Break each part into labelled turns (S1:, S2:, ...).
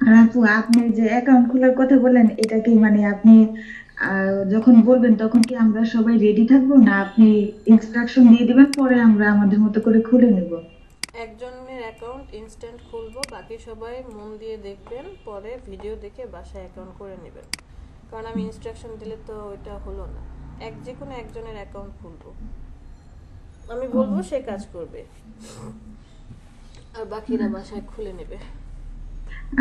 S1: আর আপু, আপনি যে অ্যাকাউন্ট খোলার কথা বলেন, এটা কি মানে আপনি যখন বলবেন তখন কি আমরা সবাই রেডি থাকবো, না আপনি ইনস্ট্রাকশন দিয়ে দিবেন পরে আমরা আমাদের মতো করে খুলে নেব?
S2: একজনের অ্যাকাউন্ট ইনস্ট্যান্ট খুলবো, বাকি সবাই মন দিয়ে দেখবেন, পরে ভিডিও দেখে বাসায় অ্যাকাউন্ট করে নেবেন। কারণ আমি ইনস্ট্রাকশন দিলে তো ওইটা হলো না। যে কোনো একজনের অ্যাকাউন্ট খুলবো, আমি
S1: ও,
S2: বলবো সে কাজ করবে, আর বাকিরা বাসায় খুলে নেবে।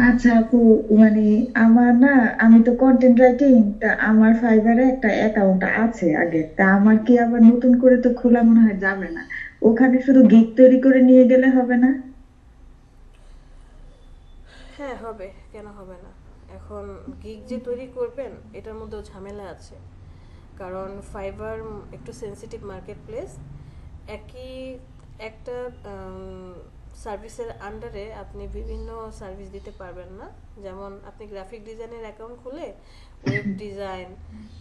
S1: আচ্ছা আপু, মানে আমার না, আমি তো কন্টেন্ট রাইটিং, তা আমার ফাইবারে একটা অ্যাকাউন্ট আছে আগে, তা আমার কি আবার নতুন করে তো খোলা মনে হয় যাবে না? ওখানে শুধু গিগ তৈরি করে নিয়ে গেলে হবে না?
S2: হ্যাঁ হবে, কেন হবে না। এখন গিগ যে তৈরি করবেন এটার মধ্যেও ঝামেলা আছে, কারণ ফাইবার একটু সেনসিটিভ মার্কেট প্লেস। একই একটা সার্ভিসের আন্ডারে আপনি বিভিন্ন সার্ভিস দিতে পারবেন না। যেমন আপনি গ্রাফিক ডিজাইনের অ্যাকাউন্ট খুলে ওয়েব ডিজাইন,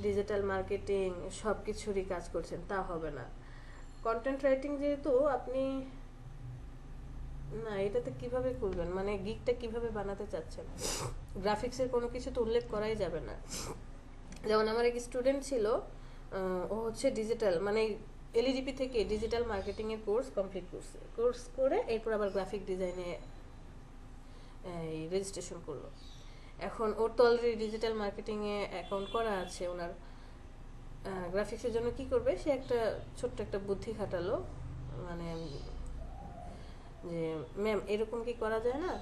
S2: ডিজিটাল মার্কেটিং সব কিছুরই কাজ করছেন, তা হবে না। কন্টেন্ট রাইটিং যেহেতু আপনি, না এটাতে কিভাবে করবেন, মানে গিগটা কিভাবে বানাতে চাচ্ছেন? গ্রাফিক্সের কোনো কিছু তো উল্লেখ করাই যাবে না। যেমন আমার এক স্টুডেন্ট ছিল, ও হচ্ছে ডিজিটাল মানে এলইডিপি থেকে ডিজিটাল মার্কেটিং এর কোর্স করে এরপর আবার গ্রাফিক ডিজাইনে রেজিস্ট্রেশন করলো। এখন ওর তো অলরেডি ডিজিটাল মার্কেটিং এ অ্যাকাউন্ট করা আছে ওনার। গ্রাফিক্সের জন্য কি করবে, সে একটা ছোট্ট একটা বুদ্ধি খাটালো, মানে যে ম্যাম এরকম কি করা যায় না।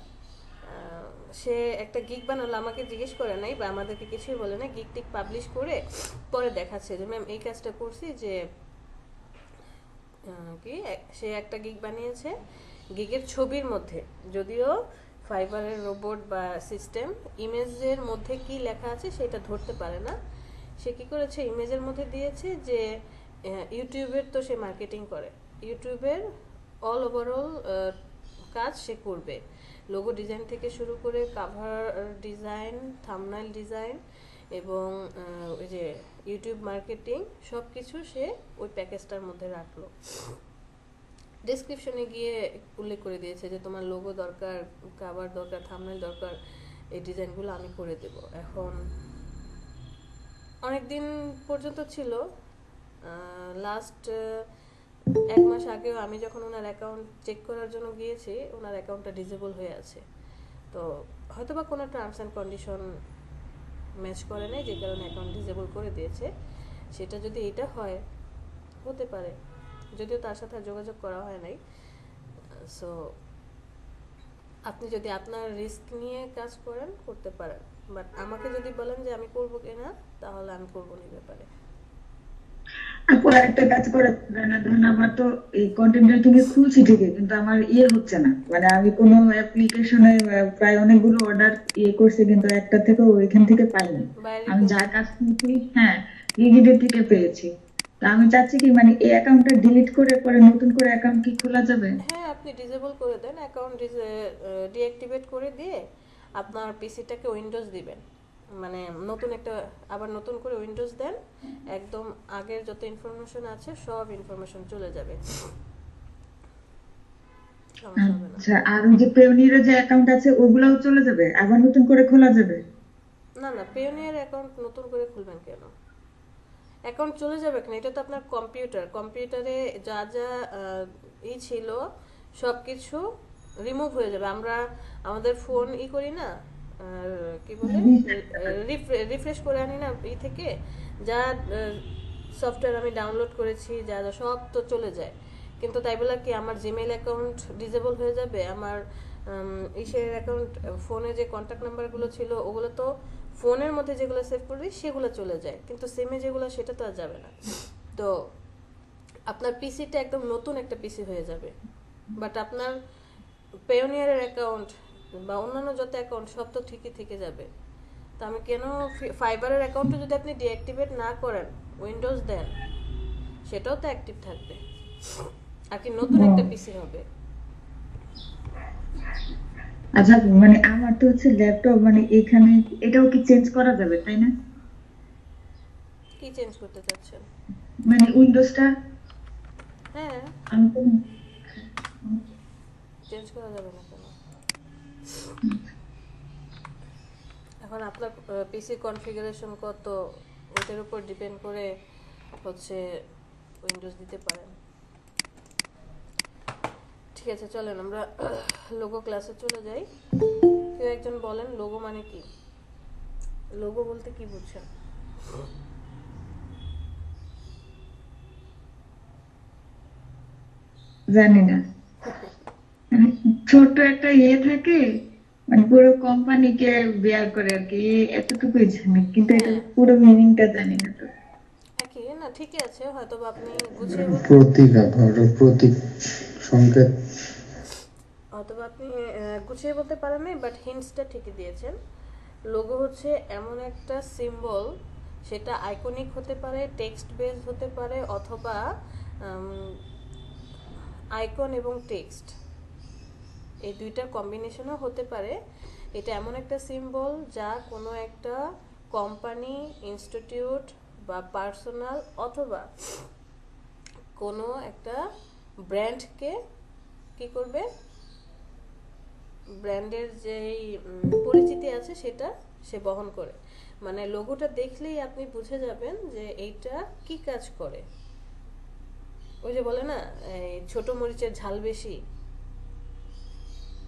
S2: সে একটা গিগ বানালো, আমাকে জিজ্ঞেস করে নাই বা আমাদেরকে কিছুই বলে না, গিগ টিক পাবলিশ করে পরে দেখাচ্ছে যে ম্যাম এই কাজটা করছি, যে কি সে একটা গিগ বানিয়েছে। গিগের ছবির মধ্যে, যদিও ফাইবারের রোবট বা সিস্টেম ইমেজের মধ্যে কি লেখা আছে সেটা ধরতে পারে না, সে কি করেছে ইমেজের মধ্যে দিয়েছে যে ইউটিউবের তো সে মার্কেটিং করে, ইউটিউবের অল ওভারঅল কাজ সে করবে। লোগো ডিজাইন থেকে শুরু করে কাভার ডিজাইন, থাম্বনেল ডিজাইন এবং ওই যে ইউটিউব মার্কেটিং সব কিছু সে ওই প্যাকেজটার মধ্যে রাখলো। ডেসক্রিপশনে গিয়ে উল্লেখ করে দিয়েছে যে তোমার লোগো দরকার, কাভার দরকার, থাম্বনেল দরকার, এই ডিজাইনগুলো আমি করে দেব। এখন অনেক দিন পর্যন্ত ছিল, লাস্ট 1 মাস আগেও আমি যখন ওনার অ্যাকাউন্ট চেক করার জন্য গিয়েছি, ওনার অ্যাকাউন্টটা ডিজেবল হয়ে আছে। তো হয়তোবা কোনো টার্মস অ্যান্ড কন্ডিশন ম্যাচ করে নাই, যে কারণে অ্যাকাউন্ট ডিজেবল করে দিয়েছে। সেটা যদি এটা হয়, হতে পারে, যদিও তার সাথে আর যোগাযোগ করা হয় নাই। সো আপনি যদি আপনার রিস্ক নিয়ে কাজ করেন করতে পারেন, বাট আমাকে যদি বলেন যে আমি করবো কিনা, তাহলে আমি করবো না ব্যাপারে।
S1: আপু, একটা কাজ করে দেন না, ধরুন আমার তো এই কন্টেন্ট রাইটিং এ খুলছি ঠিকই, কিন্তু আমার ইয়ে হচ্ছে না, মানে আমি কোনো অ্যাপ্লিকেশনে প্রায় অনেকগুলো অর্ডার ইয়ে করছি, কিন্তু একটা থেকে ওইখান থেকে পাইনি।
S2: বাইরে
S1: আমি যার
S2: পেয়েছেন?
S1: কাছ থেকে, হ্যাঁ, লিগিডের থেকে পেয়েছি। তা আমি চাচ্ছি কি, মানে এই অ্যাকাউন্টটা ডিলিট করে পরে নতুন করে অ্যাকাউন্ট কি খোলা যাবে?
S2: হ্যাঁ আপনি ডিসেবল করে দেন, অ্যাকাউন্ট ডিঅ্যাক্টিভেট করে দিয়ে আপনার পিসিটাকে উইন্ডোজ দিবেন, মানে নতুন একটা, আবার নতুন করে উইন্ডোজ দেন, একদম আগের যত ইনফরমেশন আছে সব ইনফরমেশন চলে যাবে, সমস্যা হবে না।
S1: আচ্ছা, আর ওই যে পেওনির যে অ্যাকাউন্ট আছে ওগুলাও চলে যাবে, আবার নতুন করে খোলা যাবে?
S2: না না, পেওনিয়ার অ্যাকাউন্ট নতুন করে খুলবেন কেন? অ্যাকাউন্ট চলে যাবে কেন, এটা তো আপনার কম্পিউটারে যা যা ছিল সব কিছু রিমুভ হয়ে যাবে। আমরা আমাদের ফোন করি না, আর কি বলে, রিফ্রেশ করে আনি না থেকে, যা সফটওয়্যার আমি ডাউনলোড করেছি, যা যা সব তো চলে যায়। কিন্তু তাই বলে কি আমার জিমেইল অ্যাকাউন্ট ডিসেবল হয়ে যাবে? আমার ইসের অ্যাকাউন্ট, ফোনে যে কন্ট্যাক্ট নাম্বারগুলো ছিল ওগুলো তো ফোনের মধ্যে যেগুলো সেভ করবি সেগুলো চলে যায়, কিন্তু সিমে যেগুলো সেটা তো আর যাবে না। তো আপনার পিসিটা একদম নতুন একটা পিসি হয়ে যাবে, বাট আপনার পেওনিয়ারের অ্যাকাউন্ট বা অন্যান্য যত অ্যাকাউন্ট সব তো ঠিকই থেকে যাবে। তো আমি কেন, ফাইবারের অ্যাকাউন্টে যদি আপনি ডিঅ্যাক্টিভেট না করেন, উইন্ডোজ দেন, সেটাও তো অ্যাক্টিভ থাকবে, আর কি নতুন
S1: ও,
S2: একটা পিসি হবে।
S1: আচ্ছা, মানে আমার তো হচ্ছে ল্যাপটপ, মানে এখানে এটাও কি চেঞ্জ করা যাবে তাই না?
S2: কি চেঞ্জ করতে চাচ্ছেন?
S1: মানে উইন্ডোজটা
S2: হ্যাঁ,
S1: আমি তো,
S2: চেঞ্জ করা যাবে না কেন? এখন আপনার পিসি কনফিগারেশন কত ওটার উপর ডিপেন্ড করে হচ্ছে উইন্ডোজ দিতে পারেন। ঠিক আছে, চলেন আমরা লোগো ক্লাসে চলে যাই। কেউ একজন বলেন লোগো মানে কি? লোগো বলতে কি বুঝছেন?
S1: জানি না, মানে ছোট একটা থাকে, মানে পুরো কোম্পানিকে বেয়ার করে আর কি, এতটুকুই জানি, কিন্তু এটা
S2: হ্যাঁ,
S1: পুরো মিনিংটা জানি না তো।
S2: একই না, ঠিকই আছে, হয়তো বা আপনি গুছিয়ে বলতে
S3: প্রতীক প্রতীক সংকেত।
S2: অথবা আপনি গুছিয়ে বলতে পারেন নাই, বাট হিন্টসটা ঠিকই দিয়েছেন। লোগো হচ্ছে এমন একটা সিম্বল, সেটা আইকনিক হতে পারে, টেক্সট বেস হতে পারে, অথবা আইকন এবং টেক্সট এই দুইটার কম্বিনেশনও হতে পারে। এটা এমন একটা সিম্বল যা কোনো একটা কোম্পানি, ইনস্টিটিউট বা পার্সোনাল অথবা কোনো একটা ব্র্যান্ডকে কি করবে, ব্র্যান্ডের যেই পরিচিতি আছে সেটা সে বহন করে। মানে লোগোটা দেখলেই আপনি বুঝে যাবেন যে এইটা কি কাজ করে। ওই যে বলে না, এই ছোট মরিচের ঝাল বেশি,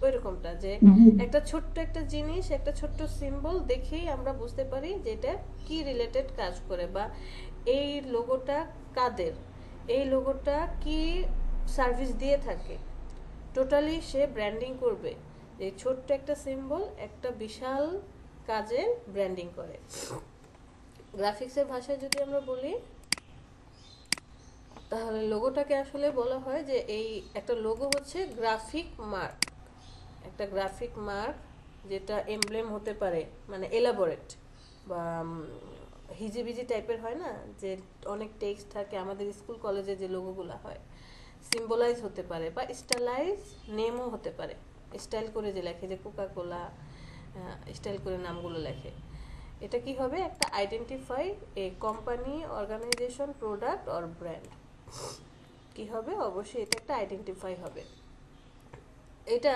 S2: ওই রকমটা, যে একটা ছোট্ট একটা জিনিস, একটা ছোট্ট সিম্বল দেখেই আমরা বুঝতে পারি যে এটা কি রিলেটেড কাজ করে, বা এই লোগোটা কাদের, এই লোগোটা কি সার্ভিস দিয়ে থাকে। টোটালি সে ব্র্যান্ডিং করবে, যে ছোট্ট একটা সিম্বল একটা বিশাল কাজের ব্র্যান্ডিং করে। গ্রাফিক্সের ভাষায় যদি আমরা বলি, তাহলে লোগোটাকে আসলে বলা হয় যে এই একটা লোগো হচ্ছে গ্রাফিক মার্ক, একটা গ্রাফিক মার্ক যেটা এমব্লেম হতে পারে, মানে এলাবোরেট বা হিজিবিজি টাইপের হয় না, যে অনেক টেক্সট থাকে আমাদের স্কুল কলেজে যে লোগোগুলো হয়, সিম্বলাইজ হতে পারে বা স্টাইলাইজ নেমও হতে পারে। স্টাইল করে যে লেখে, যে কোকা কোলা স্টাইল করে নামগুলো লেখে, এটা কি হবে, একটা identify a company, organisation, product or brand. কি হবে, অবশ্যই এটা একটা আইডেন্টিফাই হবে। এটা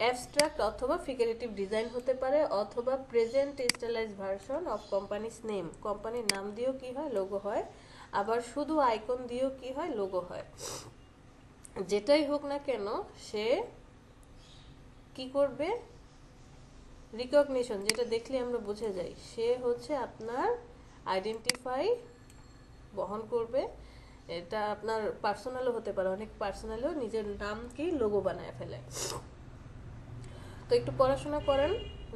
S2: অ্যাবস্ট্রাক্ট অথবা ফিগারেটিভ ডিজাইন হতে পারে, অথবা present stylise version of companies name, কোম্পানির নাম দিয়েও কি হয়, লোগো হয়। আবার শুধু আইকন দিয়েও কি হয়, লোগো হয়। যেটাই হোক না কেন, সে কি করবে, রিকগনিশন, যেটা দেখলে আমরা বুঝে যাই, সে হচ্ছে আপনার আইডেন্টিফাই বহন করবে। এটা আপনার পার্সোনালও হতে পারে, অনেক পার্সোনালও নিজের নামকেই লোগো বানায় ফেলে। তো একটু পড়াশোনা করেন,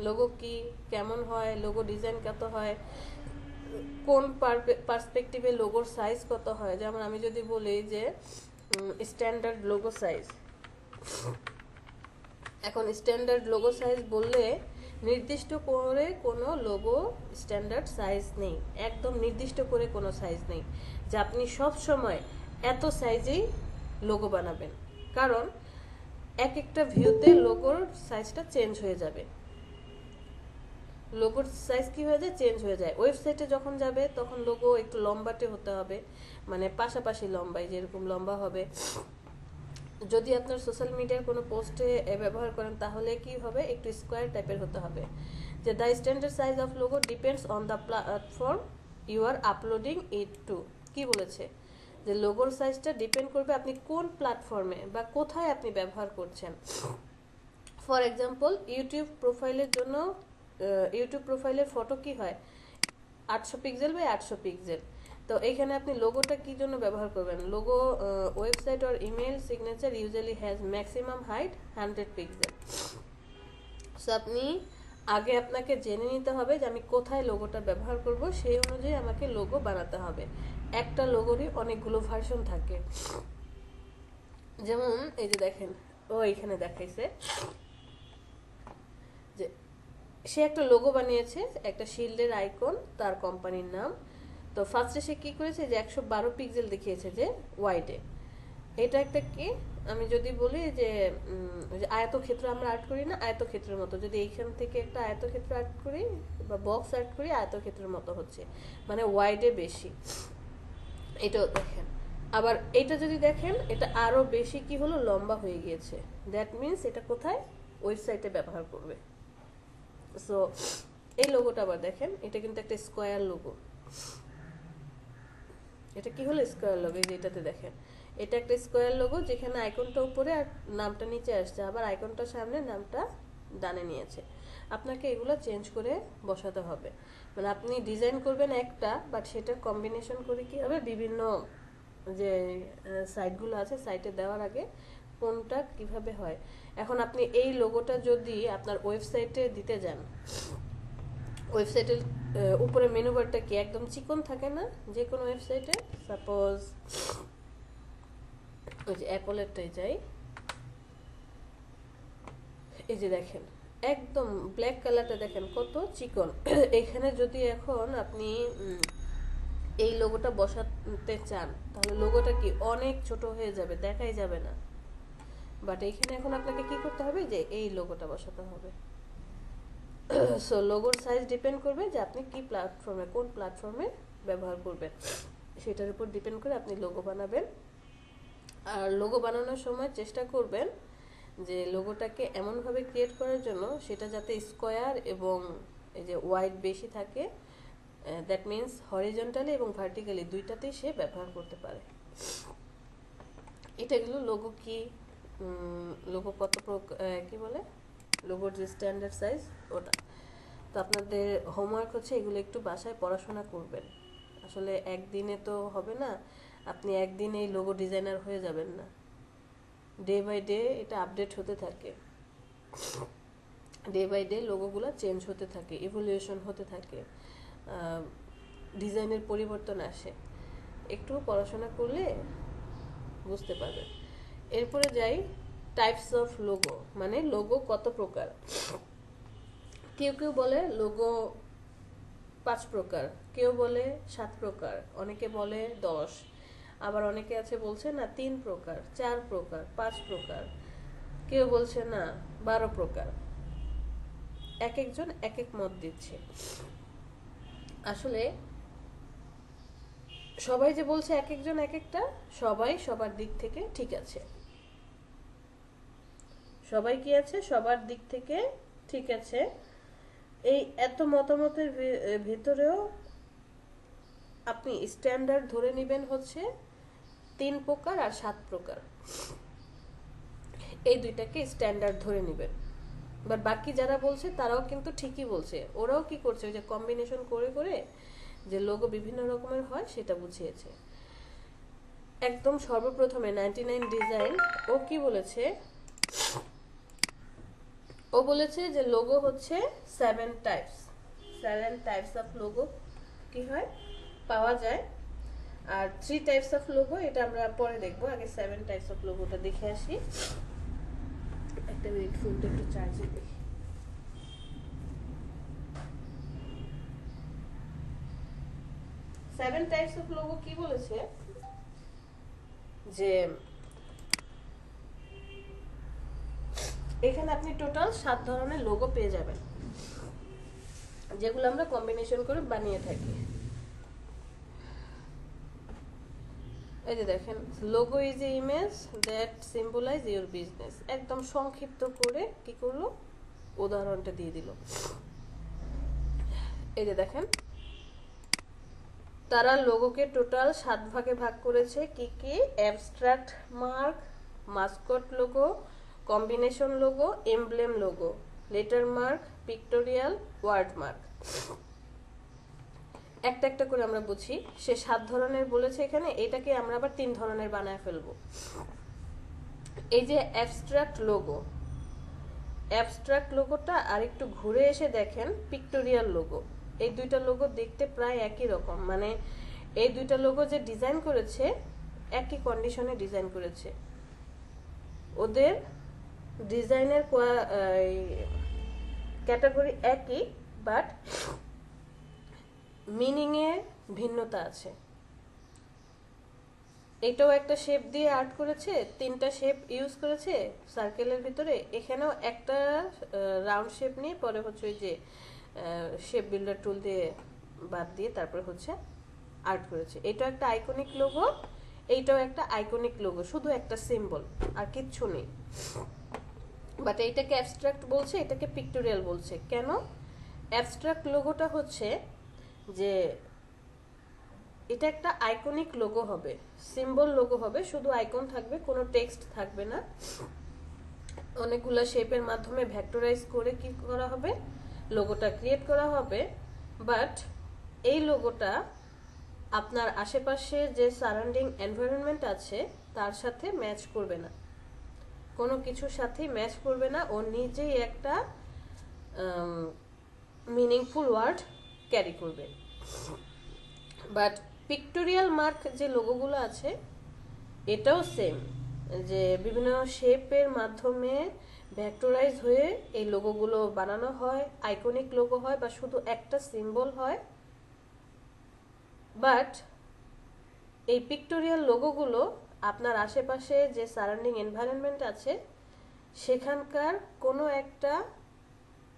S2: লোগো কি, কেমন হয়, লোগো ডিজাইন কত হয়, কোন পার্সপেক্টিভে লোগোর সাইজ কত হয়। যেমন আমি যদি বলি যে স্ট্যান্ডার্ড লোগো সাইজ, এখন স্ট্যান্ডার্ড লোগো সাইজ বললে নির্দিষ্ট করে কোনো লোগো স্ট্যান্ডার্ড সাইজ নেই, একদম নির্দিষ্ট করে কোনো সাইজ নেই যে আপনি সব সময় এত সাইজেই লোগো বানাবেন, কারণ এক একটা ভিউতে লোগোর সাইজটা চেঞ্জ হয়ে যাবে। লোগোর সাইজ কি হয়ে যায়, চেঞ্জ হয়ে যায়। ওয়েবসাইটে যখন যাবে তখন লোগো একটু লম্বাটে হতে হবে, মানে পাশাপাশি লম্বাই যেরকম লম্বা হবে। যদি আপনার সোশ্যাল মিডিয়ার কোনো পোস্টে ব্যবহার করেন তাহলে কি হবে, একটু স্কোয়ার টাইপের হতে হবে। যে the standard size of logo depends on the platform you are uploading it to. কি বলেছে, যে লোগোর সাইজটা ডিপেন্ড করবে আপনি কোন প্ল্যাটফর্মে বা কোথায় আপনি ব্যবহার করছেন। ফর এক্সাম্পল, ইউটিউব প্রোফাইলের জন্য, ইউটিউব প্রোফাইলের ফটো কি হয়, 800 পিক্সেল বাই 800 পিক্সেল। তো এইখানে আপনি লোগোটা কি জন্য ব্যবহার করবেন, logo website or email signature usually has maximum height 100 pixel. So আপনি আগে আপনাকে জেনে নিতে হবে যে আমি কোথায় লোগোটা ব্যবহার করব, সেই অনুযায়ী আমাকে লোগো বানাতে হবে। একটা লোগোরই অনেকগুলো ভার্সন থাকে। যেমন এই যে দেখেন, ও এখানে দেখাইছে যে সে একটা লোগো বানিয়েছে, একটা শিল্ডের আইকন, তার কোম্পানির নাম। তো ফার্স্টে সে কি করেছে, যে 112 পিক্সেল দেখিয়েছে যে ওয়াইডে। এটা একটা কি, আমি যদি বলি যে আয়তক্ষেত্র আমরা আর্ট করি না, আয়তক্ষেত্রের মতো, যদি এইখান থেকে একটা আয়তক্ষেত্র আর্ট করি বা বক্স আর্ট করি, আয়তক্ষেত্রের মতো হচ্ছে, মানে ওয়াইডে বেশি। এটাও দেখেন। আবার এটা যদি দেখেন, এটা আরো বেশি কি হলো, লম্বা হয়ে গিয়েছে। দ্যাট মিনস এটা কোথায়, ওয়েবসাইটে ব্যবহার করবে। সো এই লোগোটা আবার দেখেন, এটা কিন্তু একটা স্কোয়ার লোগো। এটা কি হলো? Square logo. এই যে এটাতে দেখেন, এটা একটা স্কোয়ার লোগো, যেখানে আইকনটা উপরে আর নামটা নিচে আসছে, আবার আইকনটা সামনে, নামটা ডানে নিয়েছে। আপনাকে এগুলো চেঞ্জ করে বসাতে হবে। মানে আপনি ডিজাইন করবেন একটা, বাট সেটার কম্বিনেশন করে কি হবে, বিভিন্ন যে সাইটগুলো আছে, সাইটে দেওয়ার আগে কোনটা কিভাবে হয়। এখন আপনি এই লোগোটা যদি আপনার ওয়েবসাইটে দিতে যান, ওয়েবসাইটের উপরে মেনু বারটা কি একদম চিকন থাকে না যে কোনো ওয়েবসাইটে? সাপোজ ওই যে অ্যাপলেরটাই যাই, এই যে দেখেন একদম ব্ল্যাক কালারটা দেখেন কত চিকন। এখানে যদি এখন আপনি এই লোগোটা বসাতে চান, তাহলে লোগোটা কি অনেক ছোট হয়ে যাবে, দেখাই যাবে না। বাট এইখানে এখন আপনাকে কি করতে হবে, যে এই লোগোটা বসাতে হবে। সো লোগোর সাইজ ডিপেন্ড করবে যে আপনি কি প্ল্যাটফর্মে, কোন প্ল্যাটফর্মে ব্যবহার করবেন, সেটার উপর ডিপেন্ড করে আপনি লোগো বানাবেন। আর লোগো বানানোর সময় চেষ্টা করবেন যে লোগোটাকে এমনভাবে ক্রিয়েট করার জন্য সেটা যাতে স্কোয়ার এবং এই যে ওয়াইড বেশি থাকে, দ্যাট মিনস হরিজন্টালি এবং ভার্টিক্যালি দুইটাতেই সে ব্যবহার করতে পারে। এটা গেল লোগো। কি লোগো কত কি বলে, লোগোর যে স্ট্যান্ডার্ড সাইজ ওটা। তো আপনাদের হোমওয়ার্ক হচ্ছে এগুলো একটু বাসায় পড়াশোনা করবেন। আসলে একদিনে তো হবে না, আপনি একদিনে এই লোগো ডিজাইনার হয়ে যাবেন না। ডে বাই ডে এটা আপডেট হতে থাকে, ডে বাই ডে লোগোগুলো চেঞ্জ হতে থাকে, ইভলিউশন হতে থাকে, ডিজাইনের পরিবর্তন আসে। একটু পড়াশোনা করলে বুঝতে পারবেন। এরপরে যাই টাইপস অফ লোগো, মানে লোগো কত প্রকার। কেউ কেউ বলে লোগো 5 প্রকার, কেউ বলে 7 প্রকার, অনেকে বলে 10, আবার অনেকে আছে বলছে না 3 প্রকার, 4 প্রকার, 5 প্রকার, কেউ বলছে না 12 প্রকার। এক একজন এক এক মত দিচ্ছে। আসলে সবাই যে বলছে এক একজন এক একটা, সবাই সবার দিক থেকে ঠিক আছে, সবাই কি আছে, সবার দিক থেকে ঠিক আছে। এই এত মতামতের ভিতরেও আপনি স্ট্যান্ডার্ড ধরে নেবেন হচ্ছে 3 প্রকার আর 7 প্রকার, এই দুইটাকে স্ট্যান্ডার্ড ধরে নেবেন। বাট বাকি যারা বলছে তারাও কিন্তু ঠিকই বলছে, ওরাও কি করছে, ওই যে কম্বিনেশন করে করে যে লোগো বিভিন্ন রকমের হয় সেটা বুঝিয়েছে। একদম সর্বপ্রথমে 99 ডিজাইন ও কি বলেছে, ও বলেছে যে লোগো হচ্ছে 7 টাইপস অফ লোগো কি হয় পাওয়া যায়। আর 3 টাইপস অফ লোগো এটা আমরা পরে দেখবো, আগে 7 টাইপস অফ লোগোটা দেখে আসি। একটা মিনিট, ফোনটা একটু চার্জে দেখি। সেভেন টাইপস অফ লোগো কি বলেছে, যে এখানে আপনি টোটাল 7 ধরনের লোগো পেয়ে যাবেন, যেগুলো আমরা কম্বিনেশন করে বানিয়ে থাকি। এই যে দেখেন, logo is a image that symbolise your business. একদম সংক্ষিপ্ত করে কি করলো, উদাহরণটা দিয়ে দিল। এই যে দেখেন, তারা লোগোকে টোটাল 7 ভাগে ভাগ করেছে। কি কি? Abstract mark, mascot logo, combination logo, emblem logo, letter mark, pictorial, word mark. একটা একটা করে আমরা বুঝি। সে 7 ধরনের বলেছে এখানে, এটাকে আমরা আবার 3 ধরনের বানায় ফেলবো। এই যে অ্যাবস্ট্রাক্ট লোগোটা আর একটু ঘুরে এসে দেখেন পিক্টোরিয়াল লোগো। এই দুইটা লোগো দেখতে প্রায় একই রকম, মানে এই দুইটা লোগো যে ডিজাইন করেছে একই কন্ডিশনে ডিজাইন করেছে, ওদের ডিজাইনের ক্যাটাগরি একই, বাট মিনিংয়ে ভিন্নতা আছে। এটাও একটা শেপ দিয়ে আর্ট করেছে, 3টা শেপ ইউজ করেছে সার্কেলের ভিতরে, এখানেও একটা রাউন্ড শেপ নিয়ে পরে হচ্ছে ওই যে শেপ বিল্ডার টুল দিয়ে বাদ দিয়ে তারপরে হচ্ছে আর্ট করেছে। এটাও একটা আইকনিক লোগো, এইটাও একটা আইকনিক লোগো, শুধু একটা সিম্বল আর কিচ্ছু নেই। বাট এইটাকে অ্যাবস্ট্রাক্ট বলছে, এটাকে পিক্টোরিয়াল বলছে। কেন? অ্যাবস্ট্রাক্ট লোগোটা হচ্ছে যে এটা একটা আইকনিক লোগো হবে, সিম্বল লোগো হবে, শুধু আইকন থাকবে, কোনো টেক্সট থাকবে না। অনেকগুলো শেপের মাধ্যমে ভেক্টরাইজ করে কি করা হবে, লোগোটা ক্রিয়েট করা হবে। বাট এই লোগোটা আপনার আশেপাশে যে সারাউন্ডিং এনভায়রনমেন্ট আছে তার সাথে ম্যাচ করবে না, কোনো কিছুর সাথেই ম্যাচ করবে না। ও নিজেই একটা মিনিংফুল ওয়ার্ড ক্যারি করবে। বাট পিক্টোরিয়াল মার্ক যে লোগোগুলো আছে এটাও সেম, যে বিভিন্ন শেপের মাধ্যমে ভেক্টরাইজ হয়ে এই লোগোগুলো বানানো হয়, আইকনিক লোগো হয় বা শুধু একটা সিম্বল হয়। বাট এই পিক্টোরিয়াল লোগোগুলো আপনার আশেপাশে যে সারাউন্ডিং এনভায়রনমেন্ট আছে সেখানকার কোনো একটা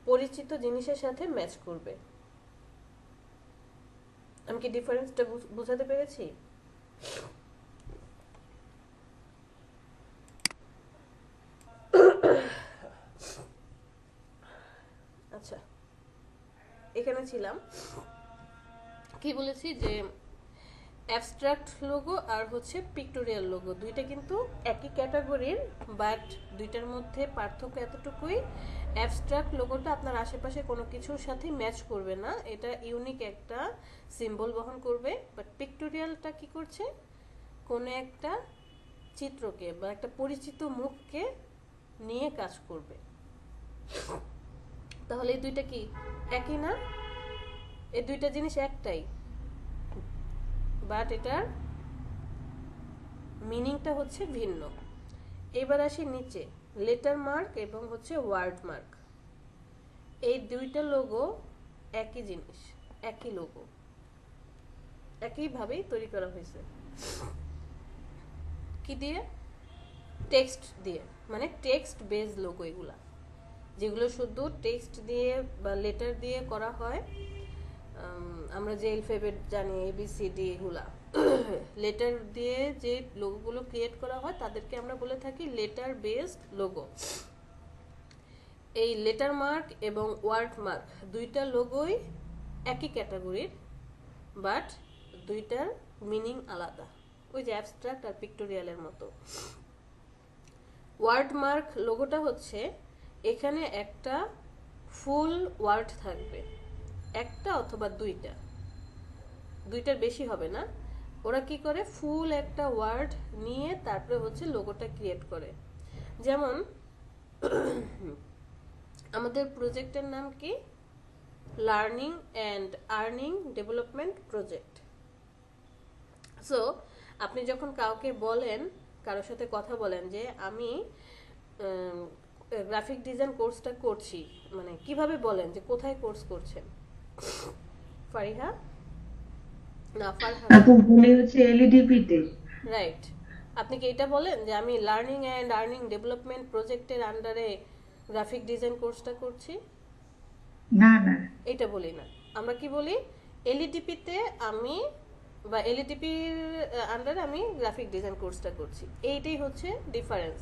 S2: পরিচিত জিনিসের সাথে ম্যাচ করবে। আমি কি ডিফারেন্সটা বুঝাতে পেরেছি? আচ্ছা, এখানে ছিলাম, কি বলেছি যে অ্যাবস্ট্রাক্ট লোগো আর হচ্ছে পিক্টোরিয়াল লোগো দুইটা কিন্তু একই ক্যাটাগরির, বাট দুইটার মধ্যে পার্থক্য এতটুকুই, অ্যাবস্ট্রাক্ট লোগোটা আপনার আশেপাশে কোনো কিছুর সাথে ম্যাচ করবে না, এটা ইউনিক একটা সিম্বল বহন করবে। বাট পিক্টোরিয়ালটা কি করছে, কোনো একটা চিত্রকে বা একটা পরিচিত মুখকে নিয়ে কাজ করবে। তাহলে এই দুইটা কি একই না? এই দুইটা জিনিস একটাই, বাট এটার মিনিংটা হচ্ছে ভিন্ন। এবার আসি নিচে, লেটার মার্ক এবং হচ্ছে ওয়ার্ড মার্ক। এই দুইটা লোগো একই জিনিস, একই লোগো, একইভাবেই তৈরি করা হয়েছে। কি দিয়ে? টেক্সট দিয়ে, মানে টেক্সট বেস লোগো এগুলা, যেগুলো শুধু টেক্সট দিয়ে বা লেটার দিয়ে করা হয়। আমরা যে অ্যালফাবেট জানি ABCD, এগুলা লেটার দিয়ে যে লোগোগুলো ক্রিয়েট করা হয় তাদেরকে আমরা বলে থাকি লেটার বেসড লোগো। এই লেটার মার্ক এবং ওয়ার্ড মার্ক দুইটা লোগোই একই ক্যাটাগরির, বাট দুইটার মিনিং আলাদা, ওই যে অ্যাবস্ট্রাক্ট আর পিক্টোরিয়ালের মতো। ওয়ার্ড মার্ক লোগোটা হচ্ছে এখানে একটা ফুল ওয়ার্ড থাকবে, একটা অথবা দুইটা, দুইটার বেশি হবে না। ওরা কি করে, ফুল একটা ওয়ার্ড নিয়ে তারপরে হচ্ছে লোগোটা ক্রিয়েট করে। যেমন আমাদের প্রজেক্টের নাম কি, learning and earning development project. So আপনি যখন কাউকে বলেন, কারোর সাথে কথা বলেন যে আমি গ্রাফিক ডিজাইন কোর্সটা করছি, মানে কিভাবে বলেন যে কোথায় কোর্স করছেন? ফারিহা না ফারহানা?
S1: আপু বলি হচ্ছে LEDP তে।
S2: রাইট। আপনি কি এটা বলেন যে আমি লার্নিং অ্যান্ড আর্নিং ডেভেলপমেন্ট প্রজেক্টের আন্ডারে গ্রাফিক ডিজাইন কোর্সটা করছি?
S1: না না,
S2: এটা বলি না। আমরা কি বলি, এলইডিপিতে আমি বা এলইডিপির আন্ডারে আমি গ্রাফিক ডিজাইন কোর্সটা করছি। এইটাই হচ্ছে ডিফারেন্স।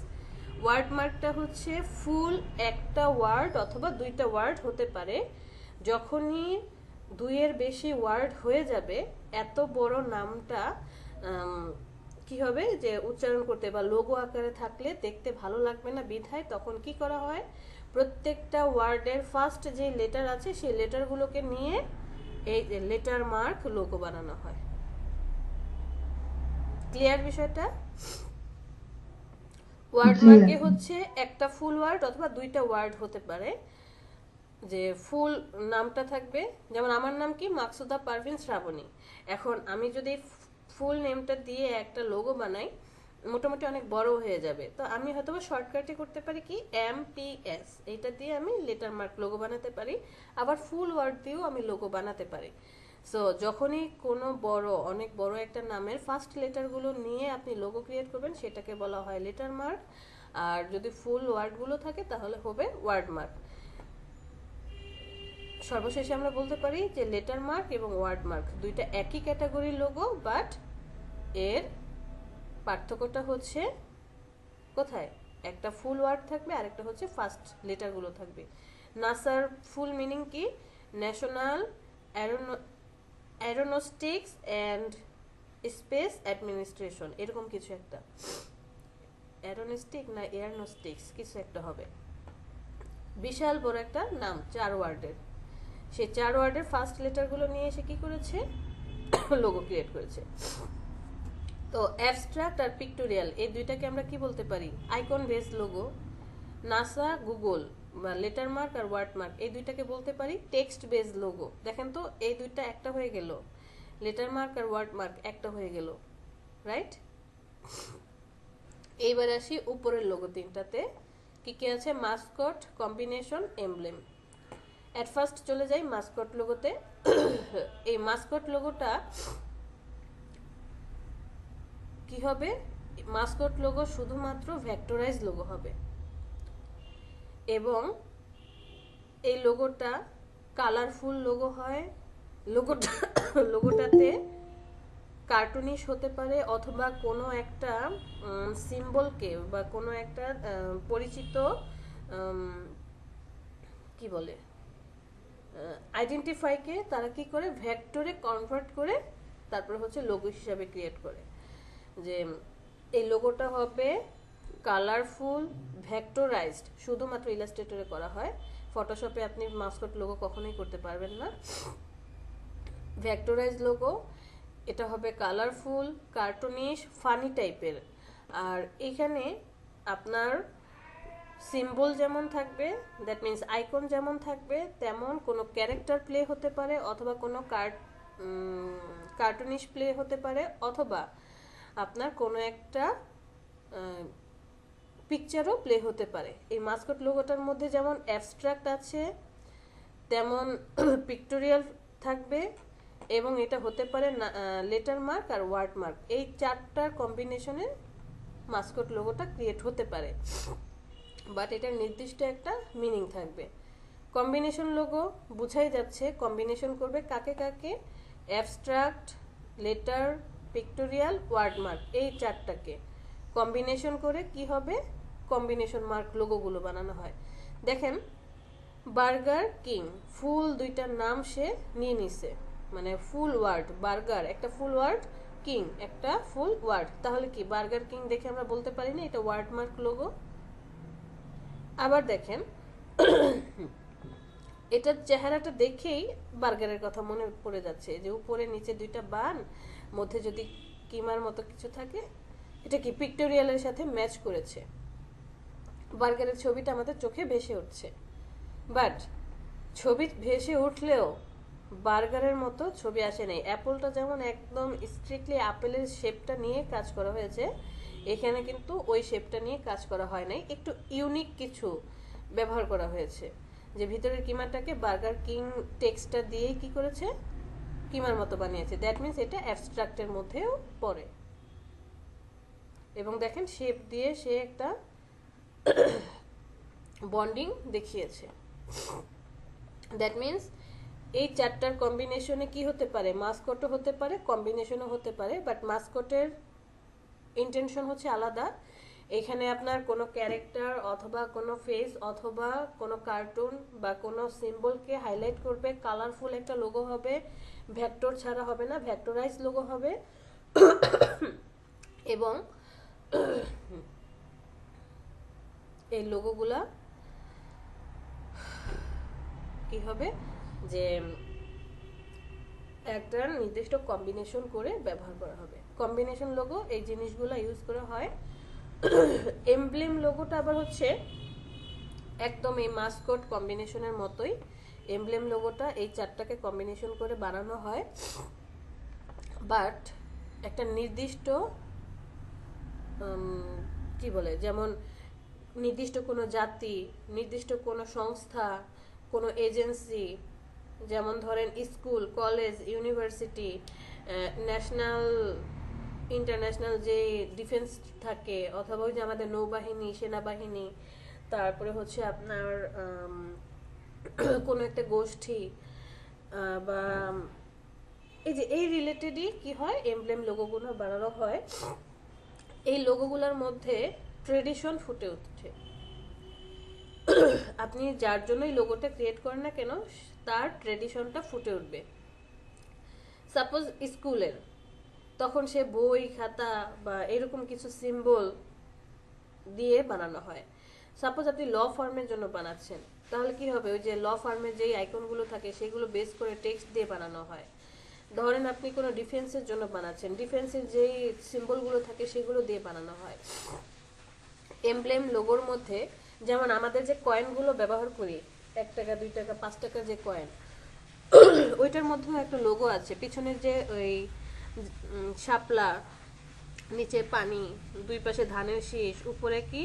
S2: ওয়ার্ড মার্কটা হচ্ছে ফুল একটা ওয়ার্ড অথবা দুইটা ওয়ার্ড হতে পারে। যখনই দুইয়ের বেশি ওয়ার্ড হয়ে যাবে, এত বড় নামটা কি হবে যে উচ্চারণ করতে বা লোগো আকারে থাকলে দেখতে ভালো লাগবে না, বিধায় তখন কি করা হয়, প্রত্যেকটা ওয়ার্ডের ফার্স্ট যে লেটার আছে সেই লেটারগুলোকে নিয়ে এই লেটার মার্ক লোগো বানানো হয়। ক্লিয়ার বিষয়টা? ওয়ার্ড
S1: জি
S2: মার্কে
S1: আপু।
S2: হচ্ছে একটা ফুল ওয়ার্ড অথবা দুইটা ওয়ার্ড হতে পারে, যে ফুল নামটা থাকবে। যেমন আমার নাম কি, মাকসুদা পারভিন শ্রাবণী। এখন আমি যদি ফুল নেমটা দিয়ে একটা লোগো বানাই, মোটামুটি অনেক বড় হয়ে যাবে। তো আমি হয়তো শর্টকাটে করতে পারি কি, MPS, এইটা দিয়ে আমি লেটার মার্ক লোগো বানাতে পারি। আবার ফুল ওয়ার্ড দিয়েও আমি লোগো বানাতে পারি। সো যখনই কোনো বড়, অনেক বড় একটা নামের ফার্স্ট লেটারগুলো নিয়ে আপনি লোগো ক্রিয়েট করবেন, সেটাকে বলা হয় লেটার মার্ক। আর যদি ফুল ওয়ার্ডগুলো থাকে তাহলে হবে ওয়ার্ড মার্ক। সর্বশেষে আমরা বলতে পারি যে লেটার মার্ক এবং ওয়ার্ড মার্ক দুইটা একই ক্যাটাগরির লোগো, বাট এর পার্থক্যটা হচ্ছে কোথায়, একটা ফুল ওয়ার্ড থাকবে আর একটা হচ্ছে ফার্স্ট লেটারগুলো থাকবে। নাসার ফুল মিনিং কি, ন্যাশনাল অ্যারোনস্টিক্স অ্যান্ড স্পেস অ্যাডমিনিস্ট্রেশন, এরকম কিছু একটা, অ্যারোনস্টিক না এয়ারনোস্টিক্স কিছু একটা হবে। বিশাল বড় একটা নাম, 4 ওয়ার্ডের। সেই 4 ওয়ার্ডের ফার্স্ট লেটারগুলো নিয়ে এসে কি করেছে, লোগো ক্রিয়েট করেছে। তো অ্যাবস্ট্রাক্ট আর পিক্টোরিয়াল এই দুইটাকে আমরা কি বলতে পারি, icon base logo. NASA, Google বা লেটার মার্ক আর ওয়ার্ড মার্ক এই দুইটাকে বলতে পারি টেক্সট বেস লোগো। দেখেন তো এই দুইটা একটা হয়ে গেল, লেটার মার্ক আর ওয়ার্ড মার্ক একটা হয়ে গেল, রাইট। এইবার আসি উপরের লোগো তিনটাতে কি কি আছে, Mascot, combination, emblem. At first চলে যাই মাস্কট লোগোতে। এই মাস্কট লোগোটা কি হবে, মাস্কট লোগো শুধুমাত্র ভেক্টরাইজ লোগো হবে এবং এই লোগোটা কালারফুল লোগো হয়। লোগোটাতে কার্টুনিশ হতে পারে অথবা কোনো একটা সিম্বলকে বা কোনো একটা পরিচিত কি বলে আইডেন্টিফাইকে তারা কি করে ভেক্টরে কনভার্ট করে তারপরে হচ্ছে লোগো হিসাবে ক্রিয়েট করে। যে এই লোগোটা হবে কালারফুল, ভেক্টরাইজড, শুধুমাত্র ইলাস্ট্রেটরে করা হয়, ফটোশপে আপনি মাস্কট লোগো কখনোই করতে পারবেন না। ভেক্টরাইজ লোগো, এটা হবে কালারফুল, কার্টুনিশ, ফানি টাইপের। আর এখানে আপনার সিম্বল যেমন থাকবে, দ্যাট মিন্স আইকন যেমন থাকবে, তেমন কোনো ক্যারেক্টার প্লে হতে পারে অথবা কোনো কার্টুনিশ প্লে হতে পারে অথবা আপনার কোনো একটা পিকচারও প্লে হতে পারে। এই মাস্কট লোগোটার মধ্যে যেমন অ্যাবস্ট্রাক্ট আছে তেমন পিক্টোরিয়াল থাকবে এবং এটা হতে পারে লেটার মার্ক আর ওয়ার্ড মার্ক, এই চারটার কম্বিনেশনে মাস্কট লোগোটা ক্রিয়েট হতে পারে, বাট এটার নির্দিষ্ট একটা মিনিং থাকবে। কম্বিনেশন লোগো বুঝাই যাচ্ছে কম্বিনেশন করবে কাকে কাকে, abstract, letter, pictorial, word mark, এই চারটাকে কম্বিনেশন করে কি হবে, কম্বিনেশন মার্ক লোগোগুলো বানানো হয়। দেখেন বার্গার কিং, ফুল দুইটার নাম সে নিয়ে নিছে, মানে ফুল ওয়ার্ড, বার্গার একটা ফুল ওয়ার্ড, কিং একটা ফুল ওয়ার্ড, তাহলে কি বার্গার কিং দেখে আমরা বলতে পারি না এটা ওয়ার্ড মার্ক লোগো। আবার দেখেন এটার চেহারাটা দেখেই বার্গারের কথা মনে পড়ে যাচ্ছে, যে উপরে নিচে দুইটা বান, মধ্যে যদি কিমার মতো কিছু থাকে, এটা কি পিক্টোরিয়ালের সাথে ম্যাচ করেছে, বার্গারের ছবিটা আমাদের চোখে ভেসে উঠছে। বাট ছবি ভেসে উঠলেও বার্গারের মতো ছবি আসে নাই। অ্যাপলটা যেমন একদম স্ট্রিক্টলি আপেলের শেপটা নিয়ে কাজ করা হয়েছে, এখানে কিন্তু ওই শেপটা নিয়ে কাজ করা হয় নাই, একটু ইউনিক কিছু ব্যবহার করা হয়েছে, যে ভিতরের কিমাটাকে বার্গার কিং টেক্সটটা দিয়েই কি করেছে, কিমার মতো বানিয়েছে। দ্যাট মিনস এটা অ্যাবস্ট্রাক্টের মধ্যেও পড়ে এবং দেখেন শেপ দিয়ে সে একটা বন্ডিং দেখিয়েছে। দ্যাট মিনস এই চারটার কম্বিনেশনে কি হতে পারে, মাস্কটও হতে পারে, কম্বিনেশনও হতে পারে, বাট মাস্কটের ইন্টেনশন হচ্ছে আলাদা। এখানে আপনার কোনো ক্যারেক্টার অথবা কোনো ফেস অথবা কোনো কার্টুন বা কোনো সিম্বলকে হাইলাইট করবে, কালারফুল একটা লোগো হবে, ভেক্টর ছাড়া হবে না, ভেক্টরাইজ লোগো হবে এবং এই লোগোগুলা কি হবে, যে একটা নির্দিষ্ট কম্বিনেশন করে ব্যবহার করা হবে। কম্বিনেশন লোগো এই জিনিসগুলো ইউজ করা হয়। এমব্লেম লোগোটা আবার হচ্ছে একদম এই মাস্কট কম্বিনেশনের মতোই, এমব্লেম লোগোটা এই চারটাকে কম্বিনেশন করে বানানো হয়, বাট একটা নির্দিষ্ট কি বলে, যেমন নির্দিষ্ট কোনো জাতি, নির্দিষ্ট কোনো সংস্থা, কোনো এজেন্সি, যেমন ধরেন school, college, university, national, international যে ডিফেন্স থাকে, অথবা ওই যে আমাদের নৌবাহিনী, সেনাবাহিনী, তারপরে হচ্ছে আপনার কোনো একটা গোষ্ঠী বা এই যে এই রিলেটেডই কি হয়, এমব্লেম লোগোগুলো বানানো হয়। এই লোগোগুলোর মধ্যে ট্রেডিশন ফুটে উঠছে। আপনি যার জন্যই লোগোটা ক্রিয়েট করেন না কেন, তার ট্রেডিশনটা ফুটে উঠবে। সাপোজ স্কুলের, তখন সে বই খাতা বা এরকম কিছু সিম্বল দিয়ে বানানো হয়। সাপোজ আপনি ল ফার্মের জন্য বানাচ্ছেন, তাহলে কি হবে, ওই যে ল ফার্মের যেই আইকনগুলো থাকে সেগুলো বেস করে টেক্সট দিয়ে বানানো হয়। ধরেন আপনি কোনো ডিফেন্সের জন্য বানাচ্ছেন, ডিফেন্সের যেই সিম্বলগুলো থাকে সেগুলো দিয়ে বানানো হয়। এমব্লেম লোগোর মধ্যে যেমন আমাদের যে কয়েনগুলো ব্যবহার করি, 1 টাকা 2 টাকা 5 টাকার যে কয়েন, ওইটার মধ্যেও একটা লোগো আছে। পিছনের যে ওই শাপলা, নিচে পানি, দুই পাশে ধানের শীষ, উপরে কি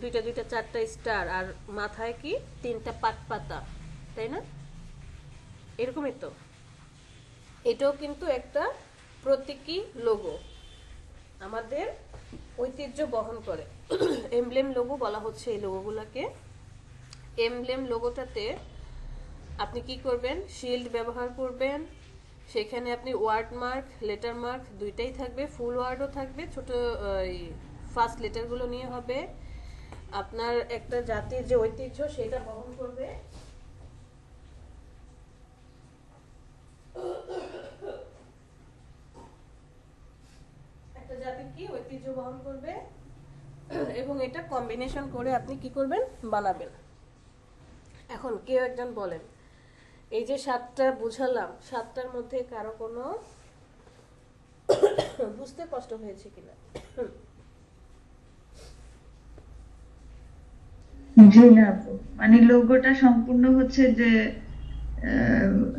S2: দুইটা দুইটা 4টা স্টার, আর মাথায় কি 3টা পাতা, তাই না? এরকমই তো, এটাও কিন্তু একটা প্রতীকী লোগো, আমাদের ঐতিহ্য বহন করে। এমব্লেম লোগো বলা হচ্ছে এই লোগোগুলোকে। এমব্লেম লোগোটাতে আপনি কি করবেন, শিল্ড ব্যবহার করবেন, সেখানে আপনি ওয়ার্ড মার্ক, লেটার মার্ক দুইটাই থাকবে, ফুল ওয়ার্ডও থাকবে, ছোট ফার্স্ট লেটারগুলো নিয়ে হবে। আপনার একটা জাতির যে ঐতিহ্য সেটা বহন করবে। একটা জাতির কি ঐতিহ্য বহন করবে, এবং এটা কম্বিনেশন করে আপনি কি করবেন, বানাবেন। এখন কেউ একজন বলেন, এই যে 7টা বুঝালাম, 7টার মধ্যে কারো কোনো বুঝতে কষ্ট হয়েছে কিনা?
S1: জি না আপু, মানে লোগোটা সম্পূর্ণ হচ্ছে যে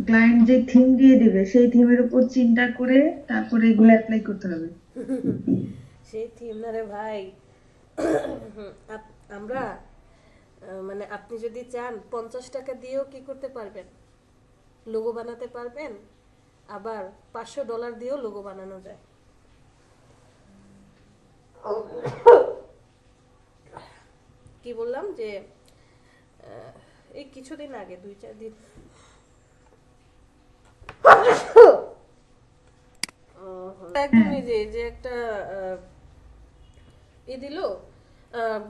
S1: ক্লায়েন্ট যে থিম দিয়ে দিবে সেই থিমের উপর চিন্তা করে তারপরে এগুলো অ্যাপ্লাই করতে হবে।
S2: সেই থিম না রে ভাই, আমরা মানে আপনি যদি চান 50 টাকা দিয়েও কি করতে পারবেন, লোগো বানাতে পারবেন। আবার $500 দিয়েও লোগো বানানো যায়। কি বললাম যে এই কিছুদিন আগে, 2-4 দিন একদমই যে একটা দিল,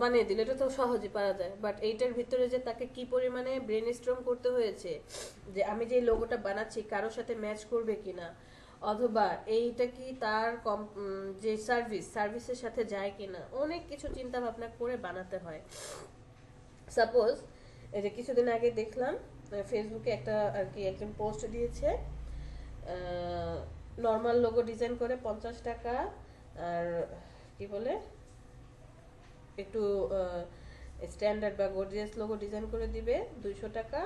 S2: বানিয়ে দিল, এটা তো সহজে পারা যায়। বাট এইটার ভিতরে যে তাকে কি পরিমাণে ব্রেন স্ট্রম করতে হয়েছে, যে আমি যে লোগোটা বানাচ্ছি কারোর সাথে ম্যাচ করবে কিনা, অথবা এইটা কি তার যে সার্ভিসের সাথে যায় কিনা, অনেক কিছু চিন্তা ভাবনা করে বানাতে হয়। সাপোজ এই যে কিছুদিন আগে দেখলাম ফেসবুকে একটা আর কি একজন পোস্ট দিয়েছে, নর্মাল লোগো ডিজাইন করে 50 টাকা, আর কি বলে একটু স্ট্যান্ডার্ড বা গর্জিয়াস লোগো ডিজাইন করে দিবে 200 টাকা,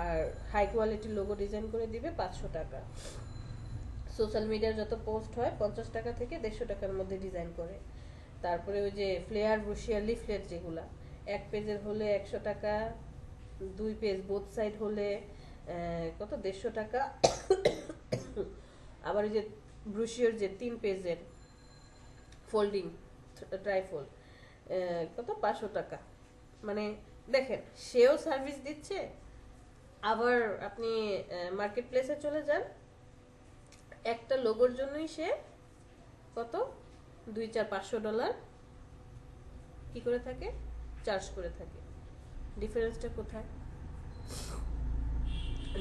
S2: আর হাই কোয়ালিটির লোগো ডিজাইন করে দিবে 500 টাকা। সোশ্যাল মিডিয়ার যত পোস্ট হয় 50 টাকা থেকে 150 টাকার মধ্যে ডিজাইন করে। তারপরে ওই যে ফ্লেয়ার ব্রুশিয়ার লিফলেট, যেগুলা 1 পেজের হলে 100 টাকা, 2 পেজ বোথ সাইড হলে কত 150 টাকা। আবার ওই যে ব্রুশিয়ার যে 3 পেজের ফোল্ডিং ট্রাইফোল্ড, কত 500 টাকা। মানে দেখেন, সেও সার্ভিস দিচ্ছে। আবার আপনি মার্কেট প্লেসে চলে যান, একটা লোগোর জন্যই সে কত $200-500 কি করে থাকে, চার্জ করে থাকে। ডিফারেন্সটা কোথায়?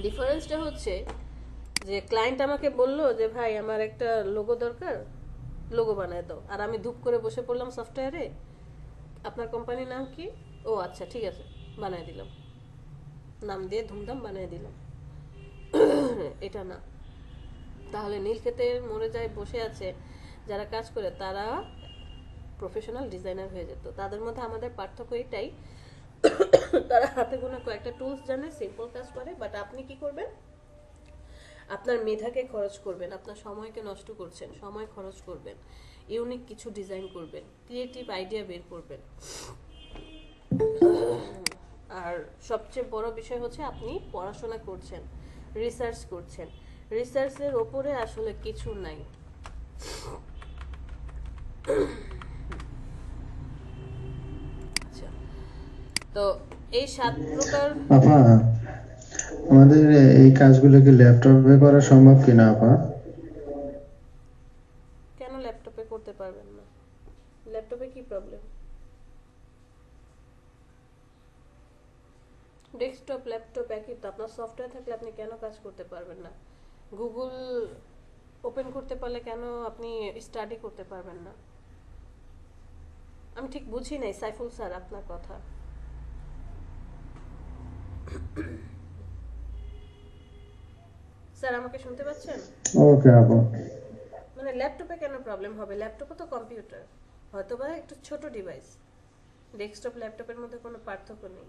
S2: ডিফারেন্সটা হচ্ছে যে ক্লায়েন্ট আমাকে বললো যে ভাই আমার একটা লোগো দরকার, লোগো বানায় দাও, আর আমি ধুপ করে বসে পড়লাম সফটওয়্যারে, আপনার কোম্পানির নাম কি, ও আচ্ছা ঠিক আছে, বানায় দিলাম, নাম দিয়ে ধুমধাম বানিয়ে দিলাম। এটা না। তাহলে নীলক্ষেতের মোড়ে যায় বসে আছে যারা কাজ করে, তারা প্রফেশনাল ডিজাইনার হয়ে যেত। তাদের মধ্যে আমাদের পার্থক্য এটাই, তারা হাতে গোনা কয়েকটা টুলস জানে, সিম্পল কাজ করে। বাট আপনি কি করবেন, আপনার মেধাকে খরচ করবেন, আপনার সময়কে নষ্ট করছেন, সময় খরচ করবেন, ইউনিক কিছু ডিজাইন করবেন, ক্রিয়েটিভ আইডিয়া বের করবেন। আর সবচেয়ে বড় বিষয় হচ্ছে আপনি পড়াশোনা করছেন, রিসার্চ করছেন। রিসার্চের ওপরে আসলে কিছু নাই। আচ্ছা, তো এই 7 প্রকার।
S3: আপা, আমাদের এই কাজগুলো কি ল্যাপটপে করা সম্ভব কিনা আপা?
S2: কেন ল্যাপটপে করতে পারবেন না? ল্যাপটপে কি প্রবলেম? ডেস্কটপ ল্যাপটপ একই তো, আপনার সফটওয়্যার থাকলে আপনি কেন কাজ করতে পারবেন না? গুগল ওপেন করতে পারলে কেন আপনি স্টাডি করতে পারবেন না? আমি ঠিক বুঝি নাই সাইফুল স্যার আপনার কথা। স্যার আমাকে শুনতে পাচ্ছেন?
S3: ওকে আপু।
S2: মানে ল্যাপটপে কেন প্রবলেম হবে? ল্যাপটপও তো কম্পিউটার, হয়তো বা একটু ছোট ডিভাইস। ডেস্কটপ ল্যাপটপের মধ্যে কোনো পার্থক্য নেই।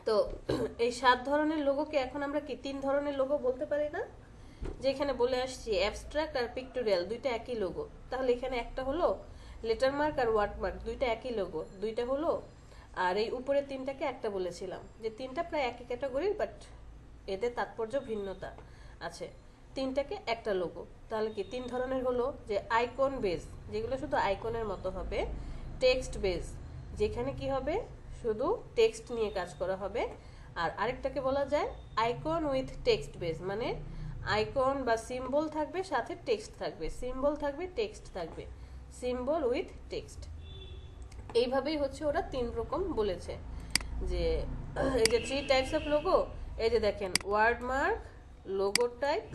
S2: তো এই 7 ধরনের লোগোকে এখন আমরা কি 3 ধরনের লোগো বলতে পারি না? যেখানে বলে আসছি অ্যাবস্ট্রাক্ট আর পিক্টোরিয়াল দুইটা একই লোগো, তাহলে এখানে একটা হলো লেটার মার্ক আর ওয়ার্ড মার্ক দুইটা একই লোগো, দুইটা হলো। আর এই উপরে তিনটাকে একটা বলেছিলাম যে তিনটা প্রায় একই ক্যাটাগরির, বাট এদের তাৎপর্য ভিন্নতা আছে। তিনটাকে একটা লোগো, তাহলে কি 3 ধরনের হলো যে আইকন বেস, যেগুলো শুধু আইকনের মতো হবে। টেক্সট বেস, যেখানে কি হবে শুধু টেক্সট নিয়ে কাজ করা হবে। আর আরেকটাকে বলা যায় আইকন উইথ টেক্সট বেস, মানে আইকন বা সিম্বল থাকবে সাথে টেক্সট থাকবে, সিম্বল থাকবে টেক্সট থাকবে, সিম্বল উইথ টেক্সট। এইভাবেই হচ্ছে ওরা 3 রকম বলেছে। যে এই যে 3 টাইপস অফ লোগো, এই যে দেখেন word mark, logo type,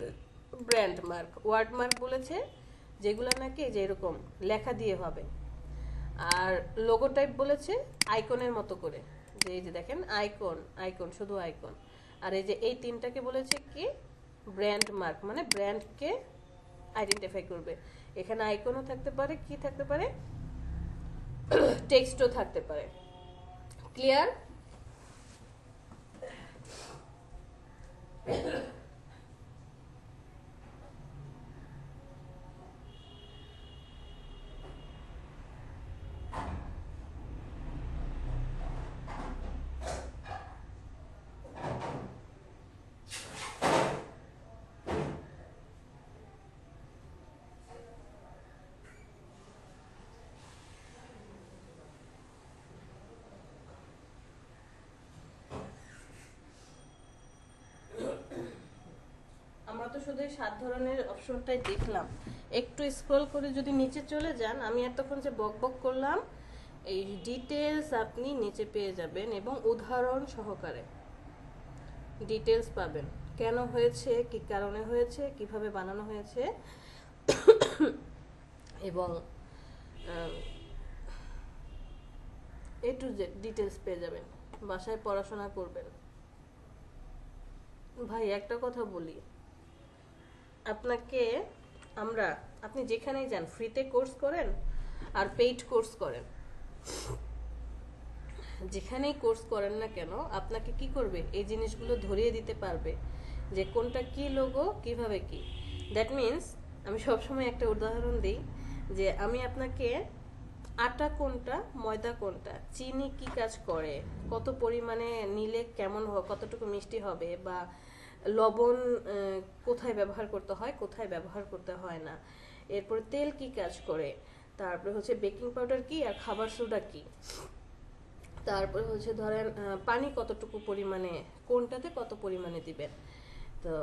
S2: brand mark. Word mark বলেছে যেগুলো নাকি যে এরকম লেখা দিয়ে হবে, আর লোগো টাইপ বলেছে আইকনের মতো করে, যে এই যে দেখেন আইকন, আইকন শুধু আইকন। আর এই যে এই তিনটাকে বলেছে কি ব্র্যান্ড মার্ক, মানে ব্র্যান্ডকে আইডেন্টিফাই করবে। এখানে আইকনও থাকতে পারে, কি থাকতে পারে, টেক্সটও থাকতে পারে। ক্লিয়ার? আমরা তো শুধু এই 7 ধরনের অপশনটাই দেখলাম। একটু স্ক্রল করে যদি নিচে চলে যান, আমি এতক্ষণ যে বক বক করলাম এই ডিটেলস আপনি নিচে পেয়ে যাবেন এবং উদাহরণ সহকারে ডিটেলস পাবেন, কেন হয়েছে, কি কারণে হয়েছে, কিভাবে বানানো হয়েছে, এবং এ টু জেড ডিটেলস পেয়ে যাবেন। বাসায় পড়াশোনা করবেন। ভাই একটা কথা বলি, আপনাকে আপনি যেখানেই যান, ফ্রিতে কোর্স করেন আর পেইড কোর্স করেন, যেখানেই কোর্স করেন না কেন আপনাকে কি করবে, এই জিনিসগুলো ধরিয়ে দিতে পারবে যে কোনটা কি লোগো, কিভাবে কি। দ্যাট মিনস আমি সবসময় একটা উদাহরণ দিই যে আমি আপনাকে আটা কোনটা, ময়দা কোনটা, চিনি কি কাজ করে, কত পরিমাণে নিলে কেমন কতটুকু মিষ্টি হবে, বা লবণ কোথায় ব্যবহার করতে হয়, কোথায় ব্যবহার করতে হয় না, এরপর তেল কি কাজ করে, তারপরে হচ্ছে বেকিং পাউডার কি আর খাবার সোডা কি, তারপরে হচ্ছে ধরেন পানি কতটুকু পরিমাণে, কোনটাতে কত পরিমাণে দিবেন। তো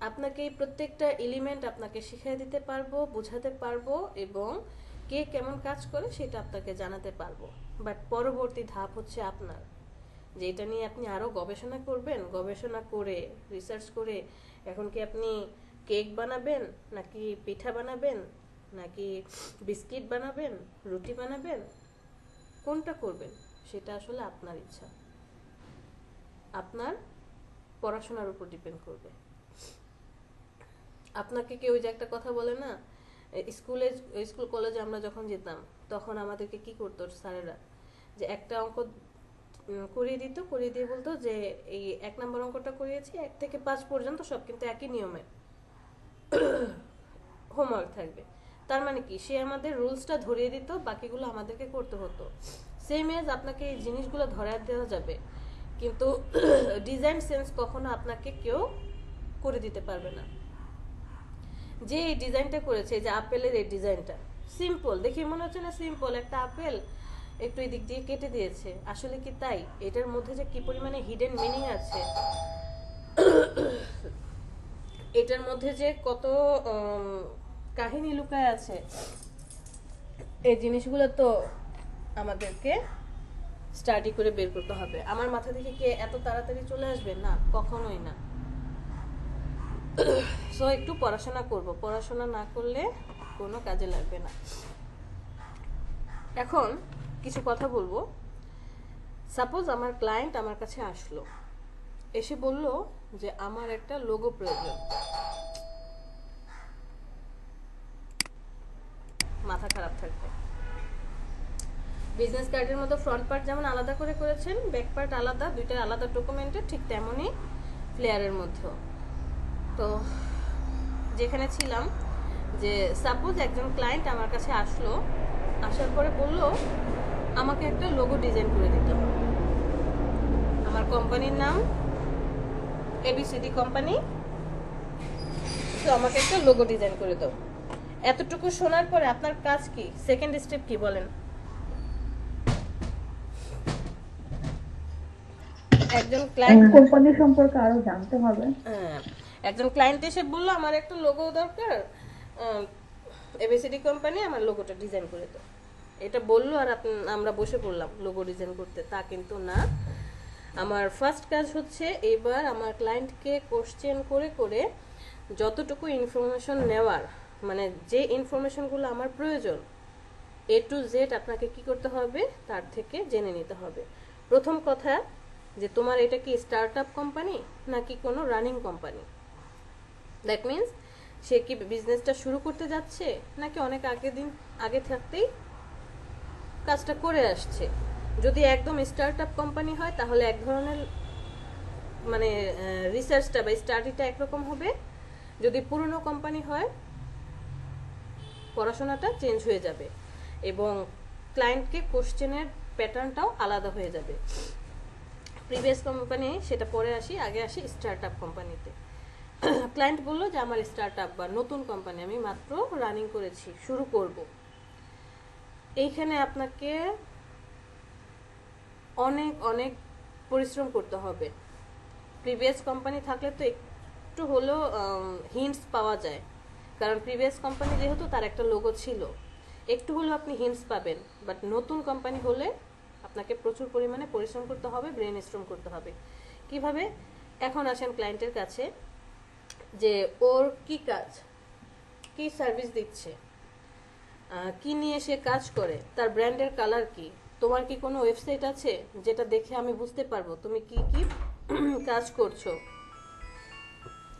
S2: আপনাকে এই প্রত্যেকটা এলিমেন্ট আপনাকে শিখিয়ে দিতে পারবো, বোঝাতে পারবো, এবং কে কেমন কাজ করে সেটা আপনাকে জানাতে পারবো। বাট পরবর্তী ধাপ হচ্ছে আপনার, যে এটা নিয়ে আপনি আরো গবেষণা করবেন, গবেষণা করে রিসার্চ করে এখন কি আপনি কেক বানাবেন, নাকি পিঠা বানাবেন, নাকি বিস্কিট বানাবেন, রুটি বানাবেন, কোনটা করবেন সেটা আসলে আপনার ইচ্ছা, আপনার পড়াশোনার উপর ডিপেন্ড করবে। আপনাকে কেউ যে একটা কথা বলে না, স্কুল কলেজে আমরা যখন যেতাম তখন আমাদেরকে কি করতো স্যারেরা, যে একটা অঙ্ক করিয়ে দিত, করিয়ে দিয়ে বলতো যে এই 1 নম্বর অঙ্কটা করিয়েছি, 1 থেকে 5 পর্যন্ত সব কিন্তু একই নিয়মে হোমওয়ার্ক থাকবে। তার মানে কি, সে আমাদের রুলসটা ধরিয়ে দিত, বাকিগুলো আমাদেরকে করতে হতো। সেম এজ আপনাকে এই জিনিসগুলো ধরায় দেওয়া যাবে, কিন্তু ডিজাইন সেন্স কখনো আপনাকে কেউ করে দিতে পারবে না। যে এই ডিজাইনটা করেছে, যে আপেলের এই ডিজাইনটা সিম্পল দেখে মনে হচ্ছে না, সিম্পল একটা আপেল একটু এদিক দিয়ে কেটে দিয়েছে, আসলে কি তাই? এটার মধ্যে যে কি পরিমাণে হিডেন মিনিং আছে, এটার মধ্যে যে কত কাহিনী লুকায় আছে, এই জিনিসগুলো তো আমাদেরকে স্টাডি করে বের করতে হবে। আমার মাথা থেকে কে এত তাড়াতাড়ি চলে আসবে? না, কখনোই না। সো একটু পড়াশোনা করব, পড়াশোনা না করলে কোনো কাজে লাগবে না। এখন কিছু কথা বলবো। সাপোজ আমার ক্লায়েন্ট আমার কাছে আসলো, এসে বলল যে আমার একটা লোগো প্রয়োজন। মাথা খারাপ থাকবে। বিজনেস কার্ডের মতো ফ্রন্ট পার্ট যেমন আলাদা করে করেছেন, ব্যাক পার্ট আলাদা, দুইটা আলাদা ডকুমেন্টে, ঠিক তেমনই ফ্লেয়ারের মধ্যেও। তো যেখানে ছিলাম, যে সাপোজ একজন ক্লায়েন্ট আমার কাছে আসলো, আসার পরে বলল আমাকে একটা লোগো ডিজাইন করে দিতে হবে। আমার কোম্পানির নাম এবিসিডি কোম্পানি, তো আমাকে একটা লোগো ডিজাইন করে দাও। এতটুকু শোনার পরে আপনার কাজ কি? সেকেন্ড স্টেপ কি বলেন? একজন ক্লায়েন্ট
S1: কোম্পানি সম্পর্কে আরো জানতে হবে।
S2: একজন ক্লায়েন্ট এসে বললো আমার একটা লোগো দরকার, এবিসিডি কোম্পানি, আমার লোগোটা ডিজাইন করে দাও। এটা বললো আর আমরা বসে পড়লাম লোগো ডিজাইন করতে, তা কিন্তু না। আমার ফার্স্ট কাজ হচ্ছে এবার আমার ক্লায়েন্টকে কোশ্চেন করে করে যতটুকু ইনফরমেশন নেওয়ার, মানে যে ইনফরমেশনগুলো আমার প্রয়োজন, এ টু জেড আপনাকে কি করতে হবে তার থেকে জেনে নিতে হবে। প্রথম কথা, যে তোমার এটা কি স্টার্ট আপ কোম্পানি নাকি কোনো রানিং কোম্পানি। দ্যাট মিনস সে কি বিজনেসটা শুরু করতে যাচ্ছে নাকি অনেক আগে থাকতেই কাজটা করে আসছে। যদি একদম স্টার্ট আপ কোম্পানি হয় তাহলে এক ধরনের মানে রিসার্চটা বা স্টাডিটা একরকম হবে। যদি পুরনো কোম্পানি হয় পড়াশোনাটা চেঞ্জ হয়ে যাবে এবং ক্লায়েন্টকে কোশ্চেনের প্যাটার্নটাও আলাদা হয়ে যাবে। প্রিভিয়াস কোম্পানি সেটা পরে আসি, আগে আসি স্টার্ট আপ কোম্পানিতে। ক্লায়েন্ট বললো যে আমার স্টার্ট আপ বা নতুন কোম্পানি, আমি মাত্র রানিং করেছি, শুরু করব। এইখানে আপনাকে অনেক অনেক পরিশ্রম করতে হবে। প্রিভিয়াস কোম্পানি থাকলে তো একটু হলেও হিন্টস পাওয়া যায়, কারণ প্রিভিয়াস কোম্পানি যেহেতু তার একটা লোগো ছিল, একটু হলেও আপনি হিন্টস পাবেন। বাট নতুন কোম্পানি হলে আপনাকে প্রচুর পরিমাণে পরিশ্রম করতে হবে, ব্রেন স্ট্রম করতে হবে। কিভাবে? এখন আসেন ক্লায়েন্টের কাছে, যে ওর কি কাজ, কি সার্ভিস দিচ্ছে, কি নিয়ে সে কাজ করে, তার ব্র্যান্ডের কালার কি, তোমার কি কোনো ওয়েবসাইট আছে যেটা দেখে আমি বুঝতে পারবো তুমি কি কি কাজ করছো।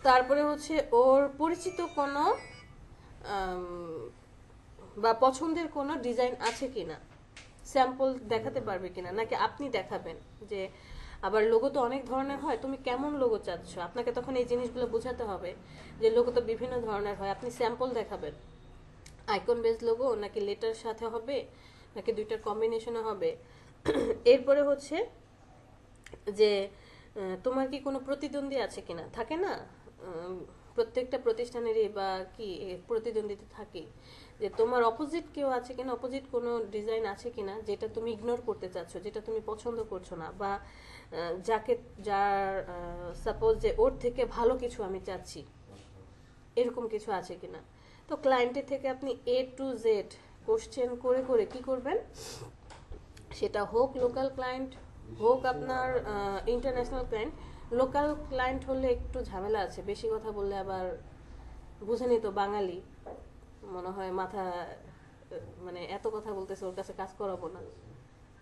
S2: তারপরে হচ্ছে ওর পরিচিত কোনো বা পছন্দের কোনো ডিজাইন আছে কিনা, স্যাম্পল দেখাতে পারবে কিনা, নাকি আপনি দেখাবেন। যে আবার লোগো তো অনেক ধরনের হয়, তুমি কেমন লোগো চাচ্ছ, আপনাকে তখন এই জিনিসগুলো বোঝাতে হবে যে লোগো তো বিভিন্ন ধরনের হয়। আপনি স্যাম্পল দেখাবেন, আইকন বেস লোগো নাকি লেটার সাথে হবে নাকি দুইটার কম্বিনেশনে হবে। এরপরে হচ্ছে যে তোমার কি কোনো প্রতিদ্বন্দ্বী আছে কিনা, থাকে না প্রত্যেকটা প্রতিষ্ঠানেরই বা কি প্রতিদ্বন্দ্বিতা থাকে, যে তোমার অপোজিট কেউ আছে কিনা, অপোজিট কোনো ডিজাইন আছে কিনা যেটা তুমি ইগনোর করতে চাচ্ছ, যেটা তুমি পছন্দ করছো না, বা যার সাপোজ যে ওর থেকে ভালো কিছু আমি চাচ্ছি, এরকম কিছু আছে কিনা। তো ক্লায়েন্টের থেকে আপনি এ টু জেড কোশ্চেন করে করে কি করবেন, সেটা হোক লোকাল ক্লায়েন্ট হোক আপনার ইন্টারন্যাশনাল ক্লায়েন্ট। লোকাল ক্লায়েন্ট হলে একটু ঝামেলা আছে, বেশি কথা বললে আবার বুঝেনি তো বাঙালি, মনে হয় মাথা মানে এত কথা বলতেছে, ওর কাছে কাজ করাবো না,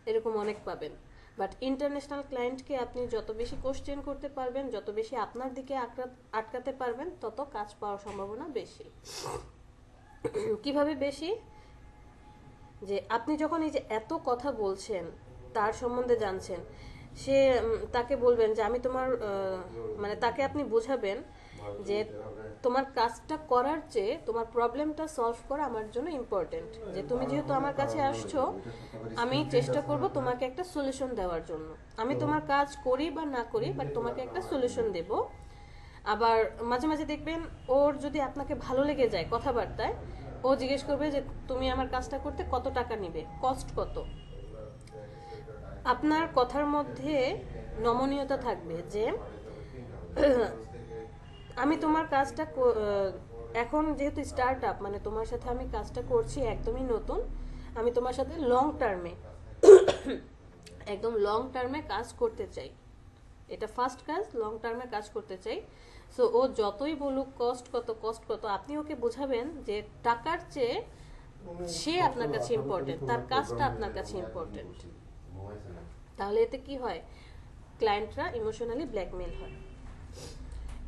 S2: এরকম অনেক পাবেন। বাট ইন্টারন্যাশনাল ক্লায়েন্টকে আপনি যত বেশি কোশ্চেন করতে পারবেন, যত বেশি আপনার দিকে আটকাতে পারবেন, তত কাজ পাওয়ার সম্ভাবনা বেশি। কিভাবে বেশি? যে আপনি যখন এই যে এত কথা বলছেন, তার সম্বন্ধে জানছেন, সে তাকে বলবেন যে আমি তোমার মানে তাকে আপনি বোঝাবেন যে তোমার কাজটা করার চেয়ে তোমার প্রবলেমটা সলভ করা আমার জন্য ইম্পর্টেন্ট। যে তুমি যেহেতু আমার কাছে আসছো, আমি চেষ্টা করব তোমাকে একটা সলিউশন দেওয়ার জন্য। আমি তোমার কাজ করি বা না করি, বাট তোমাকে একটা সলিউশন দেব। আবার মাঝে মাঝে দেখবেন ওর যদি আপনাকে ভালো লেগে যায় কথাবার্তায়, ও জিজ্ঞেস করবে যে তুমি আমার কাজটা করতে কত টাকা নিবে, কস্ট কত। আপনার কথার মধ্যে নমনীয়তা থাকবে যে আমি তোমার কাজটা এখন যেহেতু স্টার্ট আপ, মানে তোমার সাথে আমি কাজটা করছি একদমই নতুন, আমি তোমার সাথে লং টার্মে একদম লং টার্মে কাজ করতে চাই, এটা ফার্স্ট কাজ, লং টার্মে কাজ করতে চাই। সো ও যতই বলুক কষ্ট কত, আপনি ওকে বোঝাবেন যে টাকার চেয়ে সে আপনার কাছে ইম্পর্টেন্ট, তার কাজটা আপনার কাছে ইম্পর্টেন্ট। তাহলে এতে কি হয়, ক্লায়েন্টরা ইমোশনালি ব্ল্যাকমেল হয়।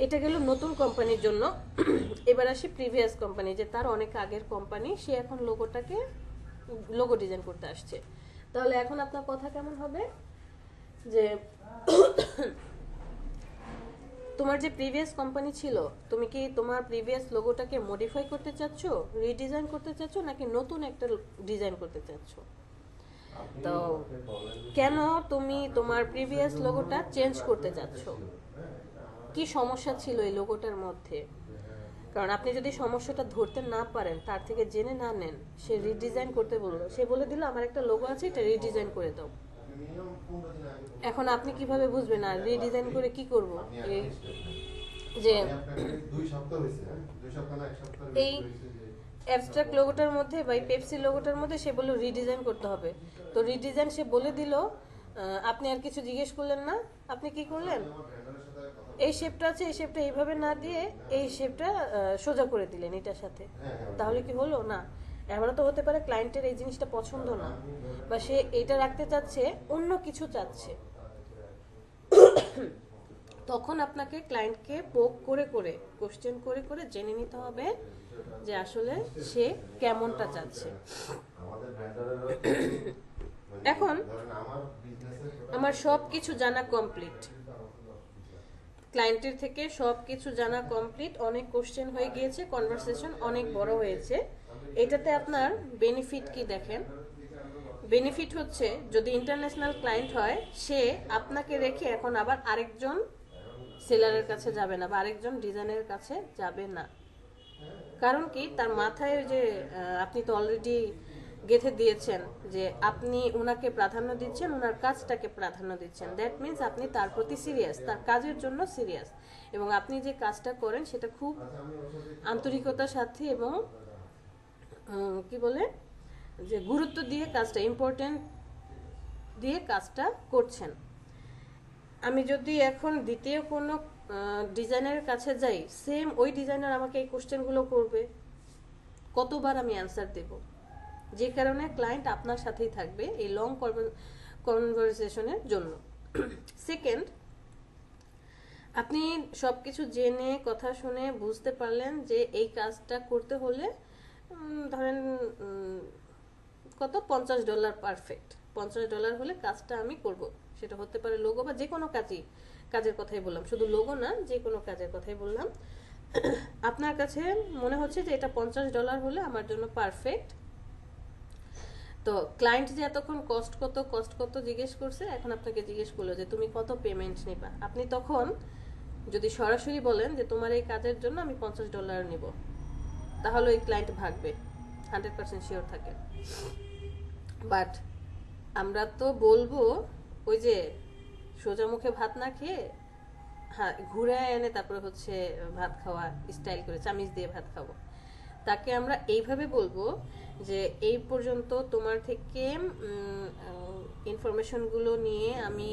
S2: এটা গেল নতুন কোম্পানির জন্য। এবার আসি প্রিভিয়াস কোম্পানি, যে তার অনেক আগের কোম্পানি, সে এখন লোগো ডিজাইন করতে আসছে। তাহলে এখন আপনার কথা কেমন হবে যে তোমার যে প্রিভিয়াস কোম্পানি ছিল, তুমি কি তোমার প্রিভিয়াস লোগোটাকে মডিফাই করতে চাচ্ছ, রিডিজাইন করতে চাচ্ছ, নাকি নতুন একটা ডিজাইন করতে চাচ্ছ? তো কেন তুমি তোমার প্রিভিয়াস লোগোটা চেঞ্জ করতে চাচ্ছ? কি সমস্যা ছিল এই লোগোটার মধ্যে? কারণ আপনি যদি সমস্যাটা ধরতে না পারেন, তার থেকে জেনে না নেন, সে রিডিজাইন করতে বললো, সে বলে দিল আমার একটা লোগো আছে, এটা রিডিজাইন করে দাও। এখন আপনি কিভাবে বুঝবেন আর রিডিজাইন করে কি করব? এই যে এই অ্যাবস্ট্রাক্ট লোগোটার মধ্যে বা পেপসি লোগোটার মধ্যে সে বললো রিডিজাইন করতে হবে, তো রিডিজাইন সে বলে দিল, আপনি আর কিছু জিজ্ঞেস করলেন না, আপনি কি করলেন, এই শেপটা আছে, এই শেপটা এইভাবে না দিয়ে এই শেপটা সোজা করে দিলেন এটার সাথে। তাহলে কি হলো না? এমনও তো হতে পারে ক্লায়েন্টের এই জিনিসটা পছন্দ না, বা সে এটা রাখতে চাচ্ছে, অন্য কিছু চাচ্ছে। তখন আপনাকে ক্লায়েন্টকে পোক করে করে, কোশ্চেন করে করে জেনে নিতে হবে যে আসলে সে কেমনটা চাচ্ছে। এখন আমার সব কিছু জানা কমপ্লিট, ক্লায়েন্টের থেকে সব কিছু জানা কমপ্লিট, অনেক কোশ্চেন হয়ে গিয়েছে, কনভারসেশন অনেক বড় হয়েছে। এটাতে আপনার বেনিফিট কি দেখেন? বেনিফিট হচ্ছে, যদি ইন্টারন্যাশনাল ক্লায়েন্ট হয়, সে আপনাকে রেখে এখন আবার আরেকজন সেলারের কাছে যাবে না, বা আরেকজন ডিজাইনের কাছে যাবে না। কারণ কি, তার মাথায় যে আপনি তো অলরেডি গেঁথে দিয়েছেন যে আপনি ওনাকে প্রাধান্য দিচ্ছেন, ওনার কাজটাকে প্রাধান্য দিচ্ছেন। দ্যাট মিনস আপনি তার প্রতি সিরিয়াস, তার কাজের জন্য সিরিয়াস, এবং আপনি যে কাজটা করেন সেটা খুব আন্তরিকতার সাথে এবং কি বলে যে গুরুত্ব দিয়ে কাজটা, ইম্পর্টেন্ট দিয়ে কাজটা করছেন। আমি যদি এখন দ্বিতীয় কোনো ডিজাইনের কাছে যাই, সেম ওই ডিজাইনার আমাকে এই কোশ্চেনগুলো করবে, কতবার আমি অ্যান্সার দেব? যে কারণে ক্লায়েন্ট আপনার সাথেই থাকবে এই লং কনভারসেশনের জন্য। সেকেন্ড, আপনি সব কিছু জেনে, কথা শুনে বুঝতে পারলেন যে এই কাজটা করতে হলে ধরেন কত, $50 পারফেক্ট, $50 হলে কাজটা আমি করব। সেটা হতে পারে লোগো বা যে কোনো কাজের কথাই বললাম, শুধু লোগো না, যে কোনো কাজের কথাই বললাম। আপনার কাছে মনে হচ্ছে যে এটা $50 হলে আমার জন্য পারফেক্ট। তো ক্লায়েন্ট যে এতক্ষণ কষ্ট কত জিজ্ঞেস করছে, এখন আপনাকে জিজ্ঞেস করলো যে তুমি কত পেমেন্ট নিবা। আপনি তখন যদি সরাসরি বলেন যে তোমার এই কাজের জন্য আমি $50 নিব, তাহলে ওই ক্লায়েন্ট ভাগবে, 100% শিওর থাকে। বাট আমরা তো বলবো ওই যে সোজা মুখে ভাত না খেয়ে, হ্যাঁ, ঘুরে এনে তারপরে হচ্ছে ভাত খাওয়া, স্টাইল করে চামিচ দিয়ে ভাত খাবো। তাকে আমরা এইভাবে বলবো যে এই পর্যন্ত তোমার থেকে ইনফরমেশনগুলো নিয়ে আমি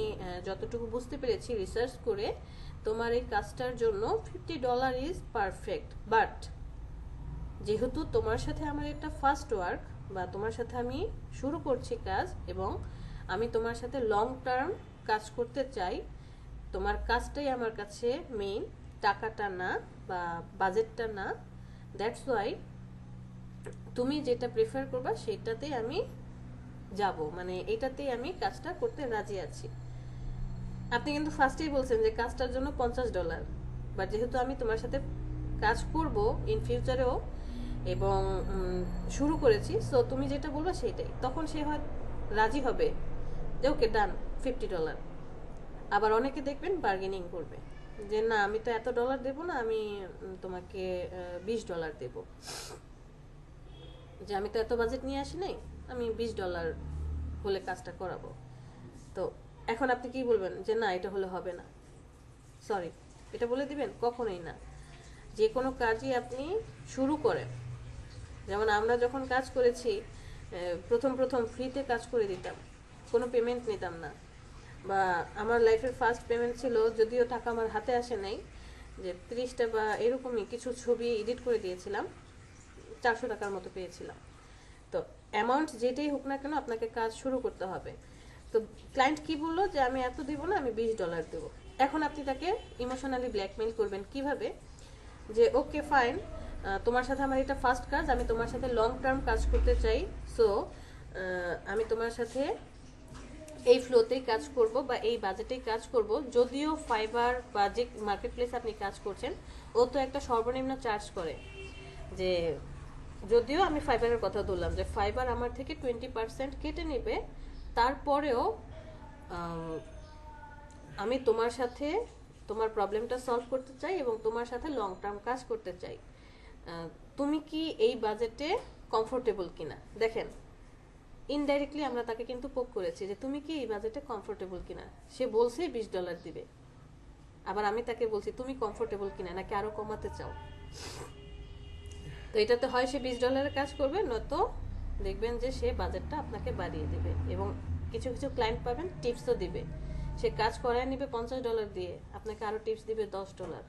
S2: যতটুকু বুঝতে পেরেছি রিসার্চ করে, তোমার এই কাজটার জন্য $50 ইজ পারফেক্ট। বাট যেহেতু তোমার সাথে আমার একটা ফার্স্ট ওয়ার্ক, বা তোমার সাথে আমি শুরু করছি কাজ, এবং আমি তোমার সাথে লং টার্ম কাজ করতে চাই, তোমার কাজটাই আমার কাছে মেইন, টাকাটা না বা বাজেটটা না। দ্যাটস ওয়াই তুমি যেটা প্রেফার করবা সেটাতেই আমি যাব, মানে এটাতেই আমি কাজটা করতে রাজি আছি। আপনি কিন্তু ফার্স্টেই বলছেন যে কাজটার জন্য $50, বাট যেহেতু আমি তোমার সাথে কাজ করব ইন ফিউচারেও এবং শুরু করেছি, সো তুমি যেটা বলবা সেটাই, তখন সে হয় রাজি হবে যে ওকে ডান $50। আবার অনেকে দেখবেন বার্গেনিং করবে যে না, আমি তো এত ডলার দেবো না, আমি তোমাকে $20 দেব, যে আমি তো এত বাজেট নিয়ে আসি নাই, আমি $20 হলে কাজটা করাবো। তো এখন আপনি কি বলবেন যে না, এটা হলে হবে না, সরি, এটা বলে দিবেন? কখনোই না। যে কোনো কাজই আপনি শুরু করেন, যেমন আমরা যখন কাজ করেছি, প্রথম ফ্রিতে কাজ করে দিতাম, কোনো পেমেন্ট নিতাম না, বা আমার লাইফের ফার্স্ট পেমেন্ট ছিল, যদিও টাকা আমার হাতে আসে নাই, যে 30টা বা এরকমই কিছু ছবি এডিট করে দিয়েছিলাম, 400 টাকার মতো পেয়েছিলাম। তো অ্যামাউন্ট যেটাই হোক না কেন আপনাকে কাজ শুরু করতে হবে। তো ক্লায়েন্ট কি বললো যে আমি এত দিব না, আমি $20 দেবো। এখন আপনি তাকে ইমোশনালি ব্ল্যাকমেইল করবেন কিভাবে, যে ওকে ফাইন, তোমার সাথে আমার এটা ফার্স্ট কাজ, আমি তোমার সাথে লং টার্ম কাজ করতে চাই, সো আমি তোমার সাথে এই ফ্লোতেই কাজ করব বা এই বাজেটেই কাজ করব। যদিও ফাইবার বা যে মার্কেট প্লেসে আপনি কাজ করছেন ও তো একটা সর্বনিম্ন চার্জ করে, যে যদিও আমি ফাইবারের কথা বললাম যে ফাইবার আমার থেকে 20% কেটে নেবে, তারপরেও আমি তোমার সাথে তোমার প্রবলেমটা সলভ করতে চাই এবং তোমার সাথে লং টার্ম কাজ করতে চাই। তুমি কি এই বাজেটে কমফোর্টেবল কিনা? দেখেন, ইনডাইরেক্টলি আমরা তাকে কিন্তু পোক করেছি যে তুমি কি এই বাজেটে কমফোর্টেবল কিনা। সে বলছে $20 দিবে, আবার আমি তাকে বলছি তুমি কমফোর্টেবল কিনা, নাকি আরো কমাতে চাও। তো এটাতে হয় সে $20 কাজ করবে, নয়তো দেখবেন যে সে বাজেটটা আপনাকে বাড়িয়ে দিবে। এবং কিছু কিছু ক্লায়েন্ট পাবেন টিপসও দিবে, সে কাজ করায় নিবে $50 দিয়ে, আপনাকে আরো টিপস দিবে $10।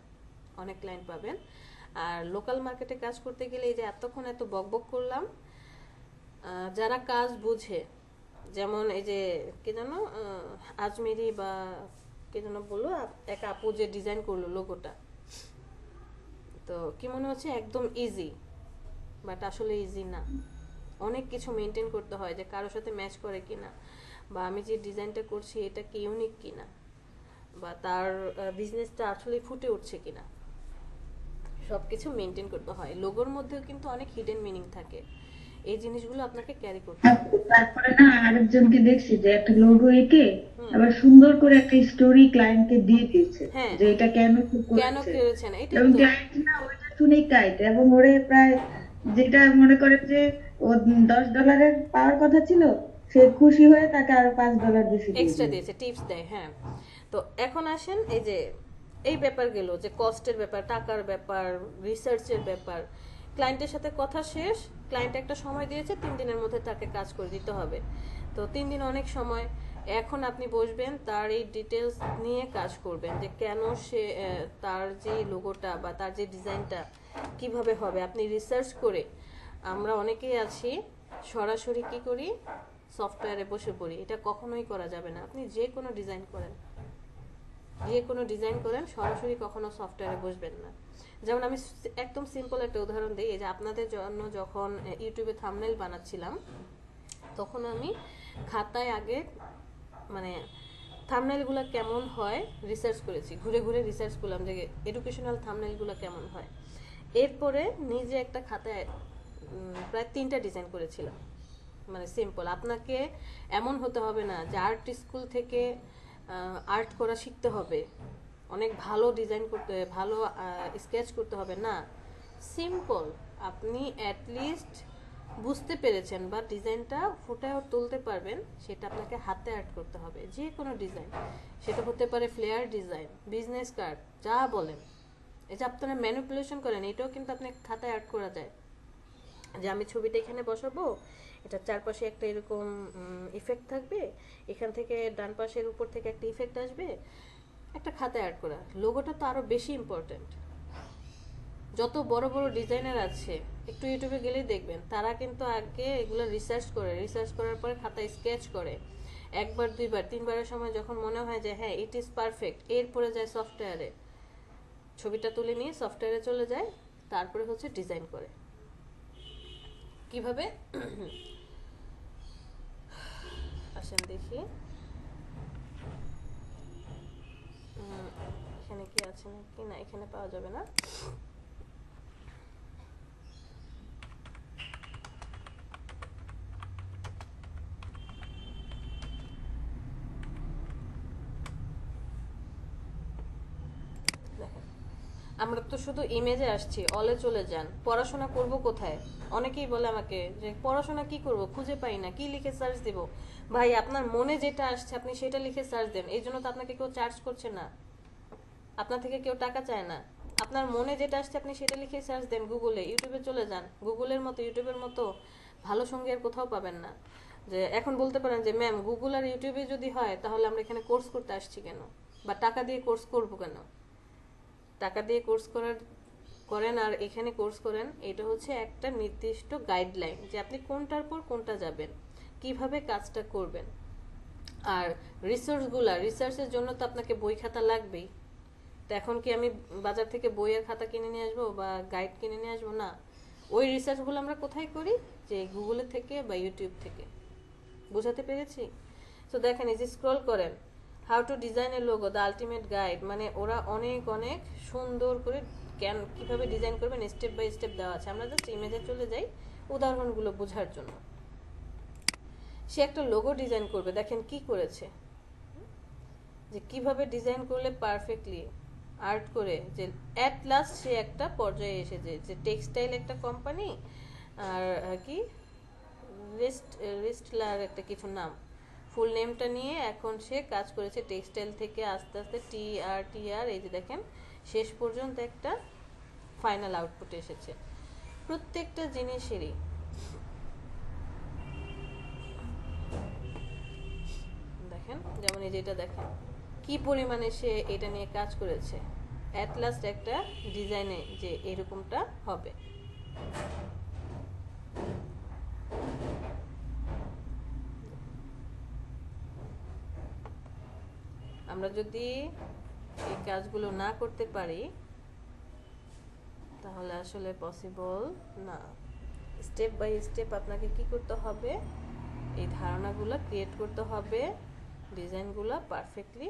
S2: অনেক ক্লায়েন্ট পাবেন। আর লোকাল মার্কেটে কাজ করতে গেলে এই যে এতক্ষণ এত বকবক করলাম, যারা কাজ বুঝে, যেমন এই যে কে জানো আজমেরি বা কে যেন বললো, এক আপু যে ডিজাইন করলো লোগোটা, তো কি মনে হচ্ছে একদম ইজি, বাট আসলে ইজি না। অনেক কিছু মেনটেন করতে হয়, যে কারোর সাথে ম্যাচ করে কিনা, বা আমি যে ডিজাইনটা করছি এটা কি ইউনিক কিনা, বা তার বিজনেসটা আসলে ফুটে উঠছে কিনা, সবকিছু মেনটেন করতে হয়। লোগোর মধ্যেও কিন্তু অনেক হিডেন মিনিং থাকে, এই জিনিসগুলো আপনাকে ক্যারি করতে হবে।
S1: তারপরে না আরেকজনকে দেখছি যে একটা লোগো এঁকে
S2: হুম।
S1: আবার সুন্দর করে একটা স্টোরি ক্লায়েন্টকে দিয়ে দিয়েছে
S2: হ্যাঁ,
S1: যে এটা কেন সে
S2: কেন
S1: করেছে,
S2: করেছেন, এটাই
S1: এবং
S2: তো।
S1: ক্লায়েন্ট না ওইটা শুনেই কাইট, এবং ওরে প্রায় যেটা মনে করে যে ও $10 পাওয়ার কথা ছিল, সে খুশি হয়ে তাকে আরো $5 বেশি দিয়ে
S2: এক্সট্রা
S1: দিয়েছে।
S2: দিয়েছে, টিপস দেয়, হ্যাঁ। তো এখন আসেন এই যে এই ব্যাপার গেল, যে কস্টের ব্যাপার, টাকার ব্যাপার, রিসার্চের ব্যাপার। ক্লায়েন্টের সাথে কথা শেষ, ক্লায়েন্ট একটা সময় দিয়েছে 3 দিনের মধ্যে তাকে কাজ করে দিতে হবে। তো 3 দিন অনেক সময়। এখন আপনি বসবেন, তার এই ডিটেলস নিয়ে কাজ করবেন, যে কেন সে তার যে লোগোটা বা তার যে ডিজাইনটা কিভাবে হবে আপনি রিসার্চ করে। আমরা অনেকেই আছি সরাসরি কি করি, সফটওয়্যারে বসে পড়ি, এটা কখনোই করা যাবে না। আপনি যে কোনো ডিজাইন করেন, যে কোনো ডিজাইন করেন, সরাসরি কখনো সফটওয়্যারে বসবেন না। যেমন আমি একদম সিম্পল একটা উদাহরণ দিই, এই যে আপনাদের জন্য যখন ইউটিউবে থাম্বনেল বানাচ্ছিলাম, তখন আমি খাতায় আগে মানে থাম্বনেলগুলো কেমন হয় রিসার্চ করেছি, ঘুরে ঘুরে রিসার্চ করলাম যে এডুকেশনাল থাম্বনেলগুলো কেমন হয়। এরপরে নিজে একটা খাতায় প্রায় 3টা ডিজাইন করেছিলাম। মানে সিম্পল, আপনাকে এমন হতে হবে না যে আর্ট স্কুল থেকে আর্ট করা শিখতে হবে, অনেক ভালো ডিজাইন করতে, ভালো স্কেচ করতে হবে না। সিম্পল, আপনি অ্যাটলিস্ট বুঝতে পেরেছেন বা ডিজাইনটা ফুটায় তুলতে পারবেন, সেটা আপনাকে হাতে আর্ট করতে হবে। যে কোনো ডিজাইন, সেটা হতে পারে ফ্লেয়ার ডিজাইন, বিজনেস কার্ড, যা বলেন। এই যে আপনারা ম্যানিপুলেশন করেন, এটাও কিন্তু আপনি খাতায় আর্ট করা যায়। যে আমি ছবিটা এখানে বসাবো, এটা চারপাশে একটা এরকম ইফেক্ট থাকবে, এখান থেকে ডান পাশের উপর থেকে একটা ইফেক্ট আসবে, একটা খাতায় অ্যাড করা। লোগোটা তো আরো বেশি ইম্পর্টেন্ট। যত বড় বড় ডিজাইনার আছে, একটু ইউটিউবে গেলেই দেখবেন, তারা কিন্তু আগে এগুলো রিসার্চ করে, রিসার্চ করার পরে খাতায় স্কেচ করে, একবার দুইবার তিনবারের সময় যখন মনে হয় যে হ্যাঁ ইট ইজ পারফেক্ট, এরপরে যায় সফটওয়্যারে, ছবিটা তুলে নিয়ে সফটওয়্যারে চলে যায়, তারপরে হচ্ছে ডিজাইন করে। কিভাবে আসেন দেখি, এখানে কি আছে নাকি, না এখানে পাওয়া যাবে না। দেখেন, আমরা তো শুধু ইমেজে আসছি, অলে চলে যান, পড়াশোনা করব কোথায়? অনেকেই বলে আমাকে যে পড়াশোনা কি করব, খুঁজে পাই না, কি লিখে সার্চ দিব। ভাই, আপনার মনে যেটা আসছে আপনি সেটা লিখে সার্চ দেন, এই জন্য তো আপনাকে কেউ চার্জ করছে না, আপনার থেকে কেউ টাকা চায় না। আপনার মনে যেটা আসছে আপনি সেটা লিখে সার্চ দেন গুগলে, ইউটিউবে চলে যান, গুগলের মতো ইউটিউবের মতো ভালো সঙ্গী আর কোথাও পাবেন না। যে এখন বলতে পারেন যে ম্যাম গুগল আর ইউটিউবে যদি হয় তাহলে আমরা এখানে কোর্স করতে আসছি কেন, বা টাকা দিয়ে কোর্স করবো কেন? টাকা দিয়ে কোর্স করেন আর এখানে কোর্স করেন, এটা হচ্ছে একটা নির্দিষ্ট গাইডলাইন যে আপনি কোনটার পর কোনটা যাবেন, কিভাবে কাজটা করবেন। আর রিসার্চের জন্য তো আপনাকে বই খাতা লাগবেই। তো এখন কি আমি বাজার থেকে বইয়ের খাতা কিনে নিয়ে আসবো বা গাইড কিনে নিয়ে আসবো? না, ওই রিসার্চগুলো আমরা কোথায় করি? যে গুগলের থেকে বা ইউটিউব থেকে। বুঝাতে পেরেছি? তো দেখেন, এই যে স্ক্রল করেন, how to design A logo the ultimate guide, মানে ওরা অনেক অনেক সুন্দর করে কিভাবে ডিজাইন করবেন স্টেপ বাই স্টেপ দেওয়া আছে। আমরা জাস্ট ইমেজে চলে যাই উদাহরণগুলো বোঝার জন্য। সে একটা লোগো ডিজাইন করবে, দেখেন কি করেছে, যে কিভাবে ডিজাইন করলে পারফেক্টলি আর্ট করে, যে অ্যাট লাস্ট সে একটা পর্যায়ে এসেছে যে টেক্সটাইল একটা কোম্পানি আর কি রেস্টলার একটা কিছু নাম, ফুল নেমটা নিয়ে এখন সে কাজ করেছে টেক্সটাইল থেকে আস্তে আস্তে টি আর এই যে দেখেন শেষ পর্যন্ত একটা ফাইনাল আউটপুট এসেছে। প্রত্যেকটা জিনিসেরই দেখেন, যেমন এই যেটা দেখেন কি পরিমাণে সে এটা নিয়ে কাজ করেছে, অ্যাট লাস্ট একটা ডিজাইনে যে এরকমটা হবে। আমরা যদি এই কাজগুলো না করতে পারি তাহলে আসলে পসিবল না। স্টেপ বাই স্টেপ আপনাকে কি করতে হবে, এই ধারণাগুলো ক্রিয়েট করতে হবে, ডিজাইনগুলো পারফেক্টলি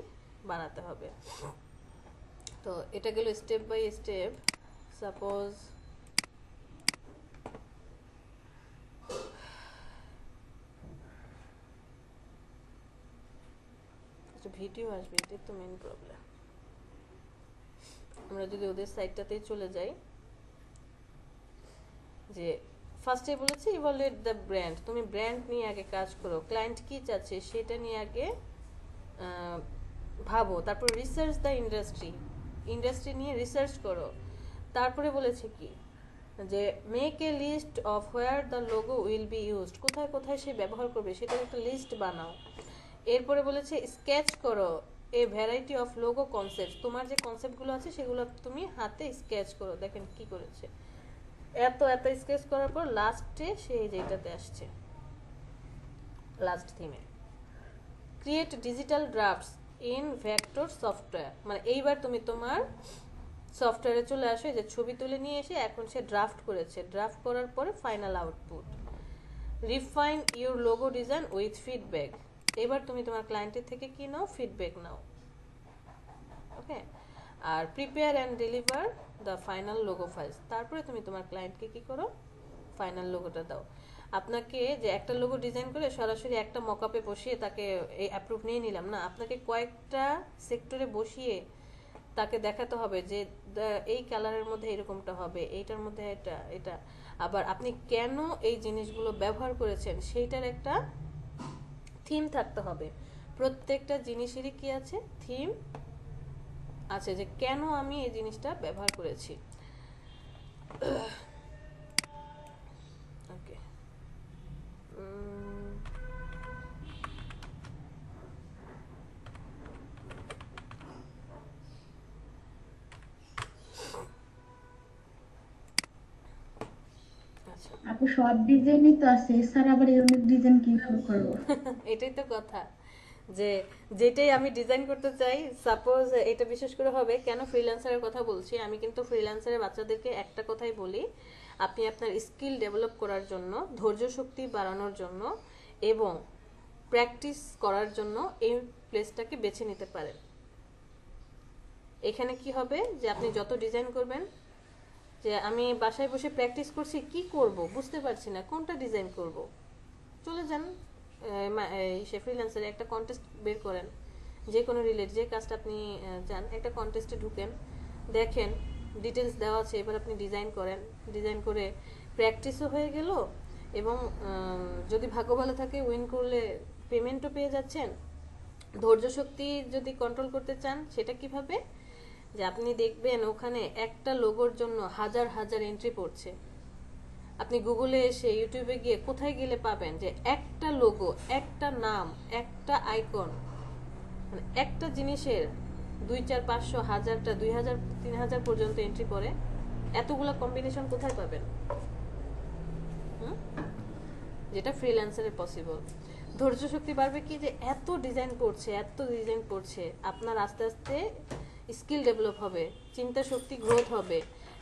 S2: বানাতে হবে। তো এটা গেল step by step. Suppose video আসবে, এটাই তো মেন প্রবলেম। আমরা যদি ওদের সাইটটাতেই চলে যাই, যে ফার্স্টে বলেছি ইভালুয়েট দ্য ব্র্যান্ড, তুমি ব্র্যান্ড নিয়ে আগে কাজ করো, ক্লায়েন্ট কি চাচ্ছে সেটা নিয়ে আগে ভাবো, তারপর রিসার্চ দ্য ইন্ডাস্ট্রি নিয়ে রিসার্চ করো। তারপরে বলেছে কি যে make a list of where the logo will be used, কোথায় কোথায় সে ব্যবহার করবে সেটার একটা লিস্ট বানাও। এরপরে বলেছে স্কেচ করো a variety of logo concept, তোমার যে কনসেপ্টগুলো আছে সেগুলো তুমি হাতে স্কেচ করো। দেখেন কি করেছে, এত এত স্কেচ করার পর লাস্টে সে যেটাতে আসছে, লাস্ট থিমে create digital drafts in vector software, মানে এইবার তুমি তোমার সফটওয়্যারে চলে আসো, যে ছবি তুলে নিয়ে এসে এখন সে ড্রাফট করেছে, ড্রাফট করার পরে final output. Refine your logo design with feedback, এবার তুমি তোমার ক্লায়েন্টের থেকে কি নাও, ফিডব্যাক নাও। ওকে, আর prepare and deliver the final logo files, তারপরে তুমি তোমার ক্লায়েন্টকে কি করো, ফাইনাল লোগোটা দাও। আপনাকে যে একটা লোগো ডিজাইন করে সরাসরি একটা মকআপে বসিয়ে তাকে এই অ্যাপ্রুভ নিয়ে নিলাম না, আপনাকে কয়েকটা সেক্টরে বসিয়ে তাকে দেখাতে হবে যে এই কালারের মধ্যে এরকমটা হবে, এইটার মধ্যে এটা এটা, আবার আপনি কেন এই জিনিসগুলো ব্যবহার করেছেন সেইটার একটা থিম থাকতে হবে। প্রত্যেকটা জিনিসেরই কি আছে, থিম আছে, যে কেন আমি এই জিনিসটা ব্যবহার করেছি। ওকে, আচ্ছা
S1: আপু সব ডিজাইনই তো আছে, এছাড়া আবার ইউনিক ডিজাইন কিভাবে করবো?
S2: এটাই তো কথা, যে যেটাই আমি ডিজাইন করতে চাই, সাপোজ এটা বিশেষ করে হবে, কেন ফ্রিল্যান্সারের কথা বলছি, আমি কিন্তু ফ্রিল্যান্সারের বাচ্চাদেরকে একটা কথাই বলি, আপনি আপনার স্কিল ডেভেলপ করার জন্য, ধৈর্য শক্তি বাড়ানোর জন্য এবং প্র্যাকটিস করার জন্য এই প্লেসটাকে বেছে নিতে পারেন। এখানে কি হবে, যে আপনি যত ডিজাইন করবেন, যে আমি বাসায় বসে প্র্যাকটিস করছি, কি করব বুঝতে পারছি না, কোনটা ডিজাইন করব, চলে যান সে ফ্রিল্যান্সারে একটা কন্টেস্ট বের করেন, যে কোনো রিলেট যে কাজটা আপনি চান, একটা কন্টেস্টে ঢুকেন, দেখেন ডিটেলস দেওয়া আছে, এবার আপনি ডিজাইন করেন, ডিজাইন করে প্র্যাকটিসও হয়ে গেল এবং যদি ভাগ্য ভালো থাকে উইন করলে পেমেন্টও পেয়ে যাচ্ছেন। ধৈর্য শক্তি যদি কন্ট্রোল করতে চান, সেটা কিভাবে, যে আপনি দেখবেন ওখানে একটা লোগোর জন্য হাজার হাজার এন্ট্রি পড়ছে, আপনি গুগলে এসে ইউটিউবে গিয়ে কোথায় গেলে পাবেন যে একটা লোগো, একটা নাম, একটা আইকন, মানে একটা জিনিসের 2, 4, 500, 1000টা, 2000, 3000 পর্যন্ত এন্ট্রি করে। এতগুলা কম্বিনেশন কোথায় পাবেন? হুম? যেটা ফ্রিল্যান্সারে পসিবল। ধৈর্য শক্তি বাড়বে কি, যে এত ডিজাইন করছে, এত ডিজাইন করছে, আপনার আস্তে আস্তে স্কিল ডেভেলপ হবে, চিন্তা শক্তি গ্রোথ হবে,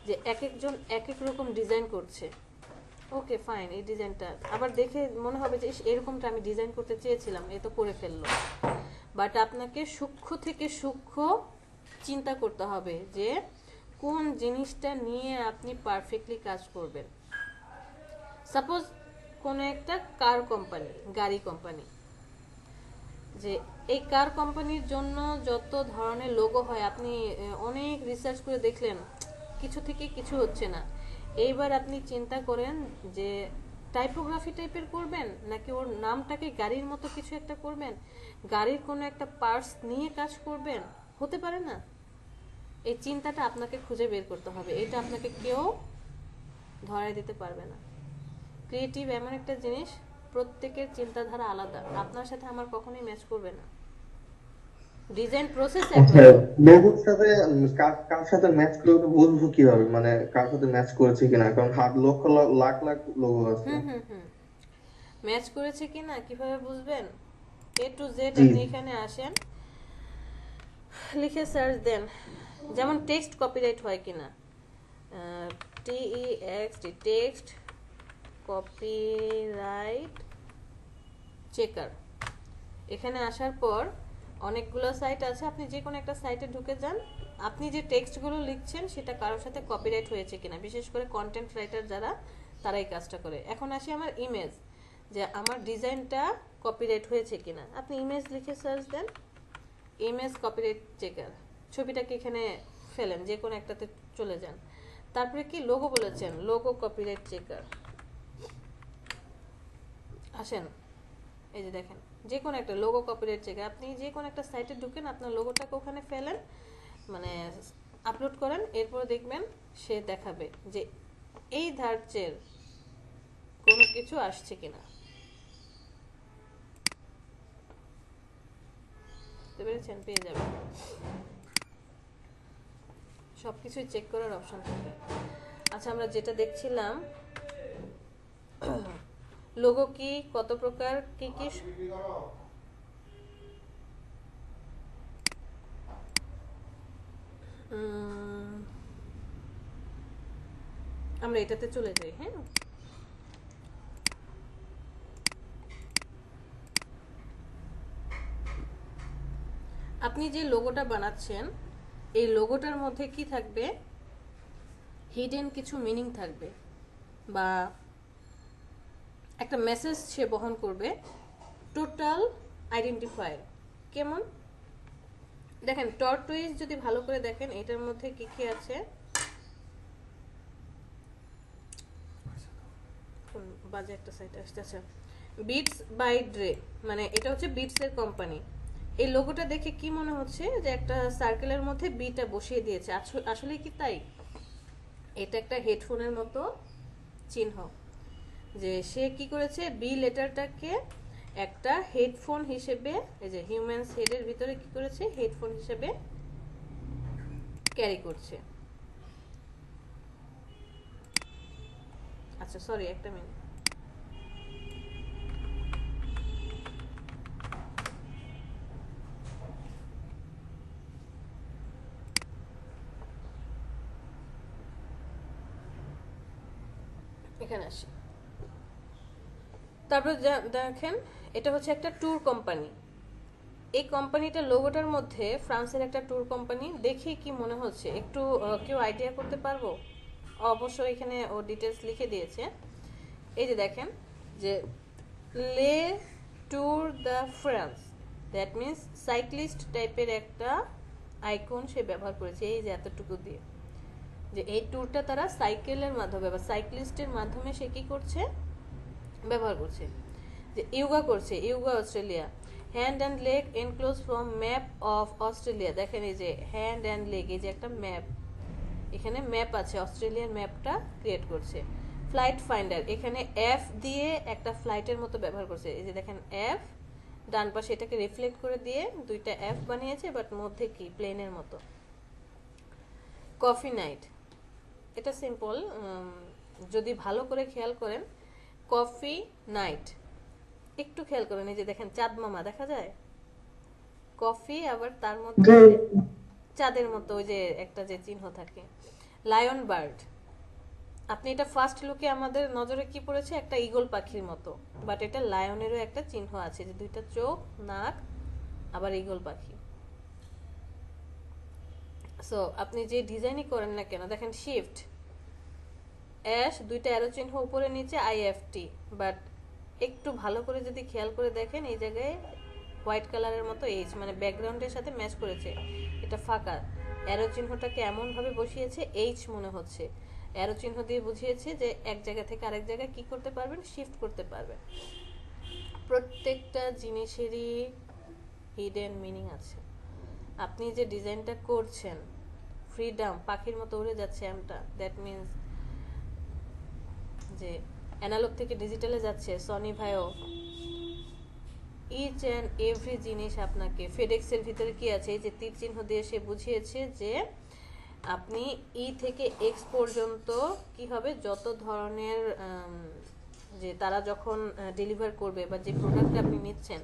S2: যে এক একজন এক এক রকম ডিজাইন করছে। ওকে ফাইন, এই ডিজাইনটা আবার দেখে মনে হবে যে এরকমটা আমি ডিজাইন করতে চেয়েছিলাম, এ তো করে ফেললো। বাট আপনাকে সূক্ষ্ম থেকে সূক্ষ্ম চিন্তা করতে হবে যে কোন জিনিসটা নিয়ে আপনি পারফেক্টলি কাজ করবেন। সাপোজ কোনো একটা কার কোম্পানি, গাড়ি কোম্পানি, যে এই কার কোম্পানির জন্য যত ধরনের লোগো হয়, আপনি অনেক রিসার্চ করে দেখলেন কিছু থেকে কিছু হচ্ছে না। এইবার আপনি চিন্তা করেন যে টাইপোগ্রাফি টাইপের করবেন, নাকি ওর নামটাকে গাড়ির মতো কিছু একটা করবেন, গাড়ির কোনো একটা পার্টস নিয়ে কাজ করবেন, হতে পারে না? এই চিন্তাটা আপনাকে খুঁজে বের করতে হবে, এটা আপনাকে কেউ ধরায় দিতে পারবে না। ক্রিয়েটিভ এমন একটা জিনিস, প্রত্যেকের চিন্তাধারা আলাদা, আপনার সাথে আমার কখনোই ম্যাচ করবে না। ডিজাইন প্রসেস
S4: আচ্ছা,
S2: একরকম।
S4: লোগোর সাথে কার সাথে ম্যাচ করে তো বুঝবো কিভাবে, মানে কার সাথে ম্যাচ করেছে কিনা? কারণ লক্ষ লাখ লাখ লোগো আছে।
S2: হুম ম্যাচ করেছে কিনা কিভাবে বুঝবেন? A to Z
S4: জি।
S2: আপনি এখানে আসেন, লিখে সার্চ দেন, যেমন টেক্সট কপিরাইট হয় কিনা, TEXT, টেক্সট কপিরাইট চেকার। এখানে আসার পর অনেকগুলো সাইট আছে, আপনি যে কোনো একটা সাইটে ঢুকে যান, আপনি যে টেক্সটগুলো লিখছেন সেটা কারোর সাথে কপিরাইট হয়েছে কিনা, বিশেষ করে কন্টেন্ট রাইটার যারা, তারা এই কাজটা করে। এখন আসি আমার ইমেজ, যে আমার ডিজাইনটা কপিরাইট হয়েছে কিনা। আপনি ইমেজ লিখে সার্চ দেন, ইমেজ কপিরাইট চেকার, ছবিটাকে এখানে ফেলেন, যে কোনো একটাতে চলে যান। তারপরে কি লোগো বলেছেন, লোগো কপিরাইট চেকার, আসেন, এই যে দেখেন যে কোনো একটা লোগো কপিরাইট চেকার। আপনি যে কোনো একটা সাইটে ঢুকেন, আপনার লোগোটাকে ওখানে ফেলেন, মানে আপলোড করেন, এরপর দেখবেন সে দেখাবে যে এই ধার্যের কোনো কিছু আসছে কিনা। বুঝতে পেরেছেন? পেয়ে যাবেন, সবকিছুই চেক করার অপশন থাকে। আচ্ছা, আমরা যেটা দেখছিলাম লোগো কি, কত প্রকার, কি কি। আমরা এটাতে চলে যাই। হ্যাঁ, আপনি যে লোগোটা বানাচ্ছেন, এই লোগোটার মধ্যে কি থাকবে, হিডেন কিছু মিনিং থাকবে, বা একটা মেসেজ সে বহন করবে। টোটাল আইডেন্টিফায়ার কেমন দেখেন, টর্টুইজ যদি ভালো করে দেখেন, এটার মধ্যে কি কি আছে, বাজে একটা সাইট আসতেছে, বিটস বাই ড্রে, মানে এটা হচ্ছে বিটস এর কোম্পানি। এই লোগোটা দেখে কি মনে হচ্ছে যে একটা সার্কেলের মধ্যে বিটা বসিয়ে দিয়েছে, আসলে কি তাই? এটা একটা হেডফোনের মতো চিহ্ন, যে সে কি করেছে, বি লেটারটাকে একটা হেডফোন হিসেবে, এই যে হিউম্যানস হেডের ভিতরে কি করেছে, হেডফোন হিসেবে ক্যারি করছে। আচ্ছা সরি, একটা মিনিট। এখানে আসি, তারপর দেখেন এটা হচ্ছে একটা ট্যুর কোম্পানি। এই কোম্পানিটার লোগোটার মধ্যে ফ্রান্সের একটা ট্যুর কোম্পানি, দেখে কি মনে হচ্ছে একটু কেউ আইডিয়া করতে পারবো? অবশ্যই এখানে ও ডিটেলস লিখে দিয়েছে। এই যে দেখেন যে লে tour the France, that means cyclist টাইপের একটা আইকন সে ব্যবহার করেছে, এই যে এতটুকু দিয়ে, যে এই ট্যুরটা তারা সাইকেলের মাধ্যমে বা সাইক্লিস্টের মাধ্যমে সে কি করছে, ব্যবহার করছে। যে ইয়োগা করছে, yoga Australia, hand and leg enclose from map of Australia. দেখেন এই যে হ্যান্ড অ্যান্ড লেগ, এই যে একটা ম্যাপ, এখানে ম্যাপ আছে, অস্ট্রেলিয়ার ম্যাপটা ক্রিয়েট করছে। ফ্লাইট ফাইন্ডার, এখানে এফ দিয়ে একটা ফ্লাইটের মতো ব্যবহার করছে। এই যে দেখেন এফ, ডান পাশে এটাকে রিফ্লেক্ট করে দিয়ে দুইটা এফ বানিয়েছে, বাট মধ্যে কি প্লেনের মতো। কফি নাইট, এটা সিম্পল, যদি ভালো করে খেয়াল করেন কফি নাইট, একটু খেয়াল করেন, এই যে দেখেন চাঁদ মামা দেখা যায়, কফি আবার তার মধ্যে
S1: যে
S2: চাঁদের মতো ওই যে একটা যে চিহ্ন থাকে। লায়ন বার্ড, আপনি এটা ফার্স্ট লুকে আমাদের নজরে কি পড়েছে, একটা ঈগল পাখির মতো, বাট এটা লায়নেরও একটা চিহ্ন আছে, যে দুইটা চোখ, নাক, আবার ঈগল পাখি। সো আপনি যে ডিজাইনই করেন না কেন, দেখেন শিফট অ্যাশ, দুইটা অ্যারো চিহ্ন উপরে নিচে আইএফটি, বাট একটু ভালো করে যদি খেয়াল করে দেখেন এই জায়গায় হোয়াইট কালারের মতো এইচ, মানে ব্যাকগ্রাউন্ডের সাথে ম্যাচ করেছে, এটা ফাঁকা। অ্যারো চিহ্নটাকে এমনভাবে বসিয়েছে এইচ মনে হচ্ছে, অ্যারো চিহ্ন দিয়ে বুঝিয়েছে যে এক জায়গা থেকে আরেক জায়গায় কি করতে পারবেন, শিফট করতে পারবেন। প্রত্যেকটা জিনিসেরই হিডেন মিনিং আছে। আপনি যে ডিজাইনটা করছেন, ফ্রিডম, পাখির মতো উড়ে যাচ্ছে এমটা, দ্যাট মিনস যে অ্যানালগ থেকে ডিজিটালে যাচ্ছে, সনি ভাইও ইচ অ্যান্ড এভরি জিনিস আপনাকে, ফেডেক্সের ভিতরে কি আছে, এই যে তীর চিহ্ন দিয়ে সে বুঝিয়েছে যে আপনি ই থেকে এক্স পর্যন্ত কি হবে, যত ধরনের যে তারা যখন ডেলিভার করবে বা যে প্রোডাক্টটা আপনি নিচ্ছেন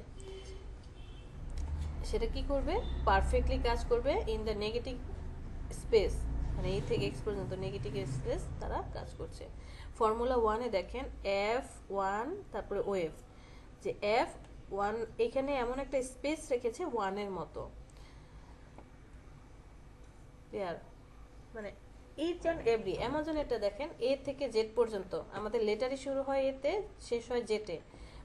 S2: সেটা কি করবে, পারফেক্টলি কাজ করবে ইন দ্য নেগেটিভ স্পেস, মানে এই থেকে এক্স পর্যন্ত নেগেটিভ স্পেস তারা কাজ করছে। ফর্মুলা ওয়ানে দেখেন এফ ওয়ান, তারপরে ওয়েভ, যে এফ ওয়ান এখানে এমন একটা স্পেস রেখেছে ওয়ানের মতো, ক্লিয়ার, মানে ইচ অ্যান্ড এভরি। অ্যামাজন এটা দেখেন এ থেকে জেড পর্যন্ত, আমাদের লেটারই শুরু হয় এতে, শেষ হয় জেটে,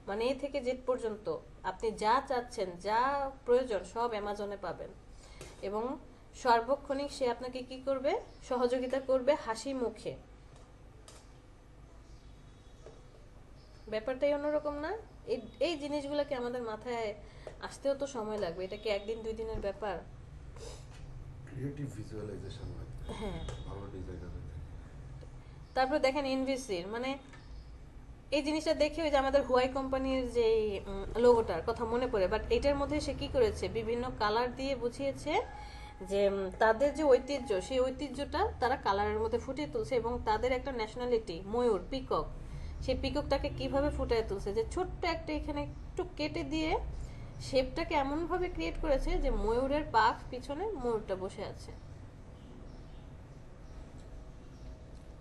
S2: মানে এ থেকে জেড পর্যন্ত আপনি যা চাচ্ছেন, যা প্রয়োজন সব অ্যামাজনে পাবেন। এবং সার্বক্ষণিক সে আপনাকে কি করবে, সহযোগিতা করবে হাসি মুখে। ব্যাপারটাই অন্যরকম না? এই জিনিসগুলোকে আমাদের মাথায় আসতেও তো সময় লাগবে, এটা কি একদিন দুই দিনের ব্যাপার?
S5: ক্রিয়েটিভ ভিজুয়ালাইজেশন লাগবে,
S2: হ্যাঁ।
S5: ভালো ডিজাইনার হতে।
S2: তারপর দেখেন এনভিসির, মানে এই জিনিসটা দেখে ওই যে আমাদের হুয়াই কোম্পানির যে লোগোটার কথা মনে পড়ে, বাট এটার মধ্যে সে কি করেছে, বিভিন্ন কালার দিয়ে বুঝিয়েছে যে তাদের যে ঐতিহ্য, সেই ঐতিহ্যটা তারা কালারের মধ্যে ফুটিয়ে তুলছে, এবং তাদের একটা ন্যাশনালিটি ময়ূর, পিকক, সেই পিককটাকে কিভাবে ফুটিয়ে তুলছে, যে ছোট্ট একটা এখানে একটু কেটে দিয়ে শেপটাকে এমনভাবে ক্রিয়েট করেছে যে ময়ূরের পাখ পিছনে ময়ূরটা বসে আছে।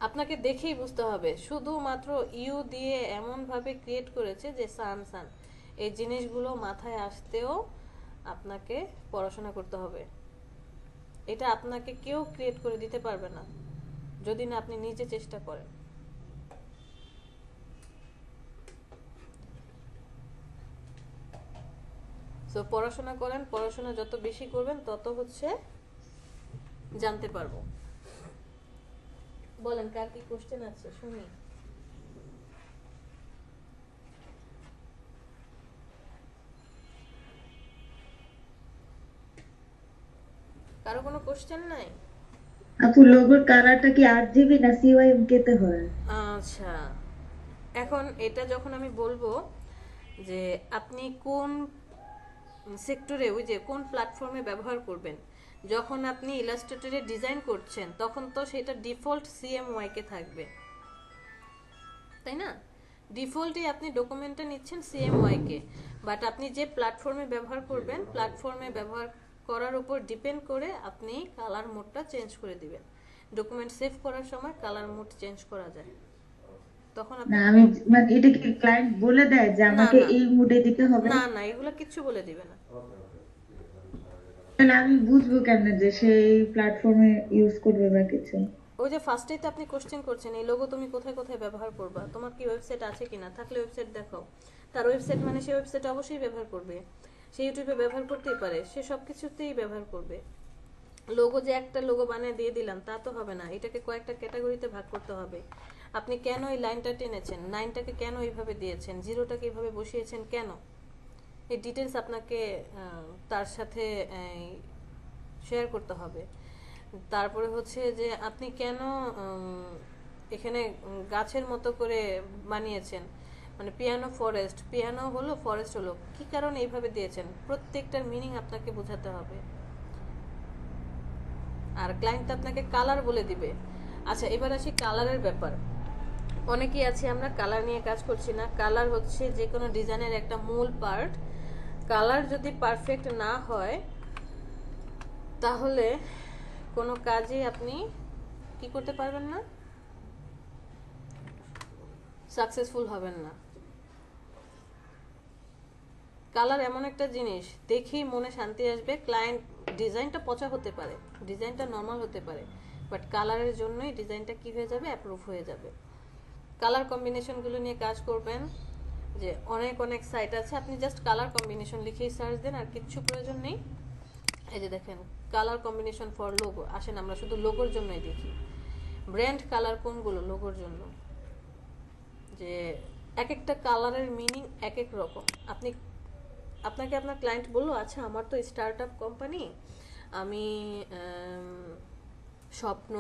S2: আপনাকে দেখেই বুঝতে হবে, শুধুমাত্র ইউ দিয়ে এমন ভাবে ক্রিয়েট করেছে যে সান সান, এই জিনিসগুলো মাথায় আসতেও আপনাকে পড়াশোনা করতে হবে। এটা আপনাকে কেউ ক্রিয়েট করে দিতে পারবে না যদি না আপনি নিজে চেষ্টা করেন। সো পড়াশোনা করেন, পড়াশোনা যত বেশি করবেন তত হচ্ছে জানতে পারবো। বলেন কার কি কোশ্চেন আছে শুনি। কারো কোনো কোশ্চেন নাই?
S1: আপু লোগোর কালারটা কি RGB না CYMK তে হয়?
S2: আচ্ছা, এখন এটা যখন আমি বলবো যে আপনি কোন সেক্টরে, ওই যে কোন প্ল্যাটফর্মে ব্যবহার করবেন, যখন আপনি ইলাস্ট্রেটরে ডিজাইন করছেন তখন তো সেটা ডিফল্ট CMYK কে থাকবে, তাই না? ডিফল্টে আপনি ডকুমেন্টটা নিচ্ছেন CMYK কে, বাট আপনি যে প্ল্যাটফর্মে ব্যবহার করবেন, প্ল্যাটফর্মে ব্যবহার করার উপর ডিপেন্ড করে আপনি কালার মোডটা চেঞ্জ করে দিবেন। ডকুমেন্ট সেভ করার সময় কালার মোড চেঞ্জ করা যায়, তখন
S1: না
S2: আপনি
S1: আমি মানে এটা কি ক্লায়েন্ট বলে দেয় যে
S2: না
S1: আমাকে
S2: না
S1: এই মুডে দিতে হবে?
S2: না না এগুলো কিচ্ছু বলে দিবে না।
S1: তাহলে আমি বুঝবো কেমনে যে সেই প্ল্যাটফর্মে ইউজ করবে বা কিছু?
S2: ওই যে ফার্স্টেই তো আপনি কোশ্চেন করছেন এই লোগো তুমি কোথায় কোথায় ব্যবহার করবা, তোমার কি ওয়েবসাইট আছে কিনা, থাকলে ওয়েবসাইট দেখাও। তার ওয়েবসাইট মানে সে ওয়েবসাইট অবশ্যই ব্যবহার করবে, সে ইউটিউবে ব্যবহার করতেই পারে, সে সব কিছুতেই ব্যবহার করবে। লোগো যে একটা লোগো বানিয়ে দিয়ে দিলাম তা তো হবে না, এটাকে কয়েকটা ক্যাটাগরিতে ভাগ করতে হবে। আপনি কেন এই লাইনটা টেনেছেন, লাইনটাকে কেন এইভাবে দিয়েছেন, জিরোটাকে এইভাবে বসিয়েছেন কেন, এই ডিটেলস আপনাকে তার সাথে শেয়ার করতে হবে। তারপরে হচ্ছে যে আপনি কেন এখানে গাছের মতো করে বানিয়েছেন, মানে পিয়ানো ফরেস্ট, পিয়ানো হলো ফরেস্ট হলো, কি কারণে এইভাবে দিয়েছেন প্রত্যেকটার মিনিং আপনাকে বোঝাতে হবে। আর ক্লায়েন্ট আপনাকে কালার বলে দিবে। আচ্ছা, এবার আসি কালারের ব্যাপার। অনেকেই আছে আমরা কালার নিয়ে কাজ করছি না। কালার হচ্ছে যে কোনো ডিজাইনের একটা মূল পার্ট। কালার যদি পারফেক্ট না হয় তাহলে কোনো কাজে আপনি কি করতে পারবেন না, সাকসেসফুল হবেন না। কালার এমন একটা জিনিস, দেখেই মনে শান্তি আসবে। ক্লায়েন্ট ডিজাইনটা পচা হতে পারে, ডিজাইনটা নর্মাল হতে পারে, বাট কালারের জন্যই ডিজাইনটা কি হয়ে যাবে, অ্যাপ্রুভ হয়ে যাবে। কালার কম্বিনেশনগুলো নিয়ে কাজ করবেন। যে অনেক অনেক সাইট আছে, আপনি জাস্ট কালার কম্বিনেশন লিখেই সার্চ দেন, আর কিচ্ছু প্রয়োজন নেই। এই যে দেখেন কালার কম্বিনেশন ফর লোগো, আসেন আমরা শুধু লোগোর জন্যই দেখি ব্র্যান্ড কালার কোনগুলো লোগোর জন্য। যে এক একটা কালারের মিনিং এক এক রকম। আপনাকে আপনার ক্লায়েন্ট বললো, আচ্ছা আমার তো স্টার্ট আপ কোম্পানি, আমি স্বপ্ন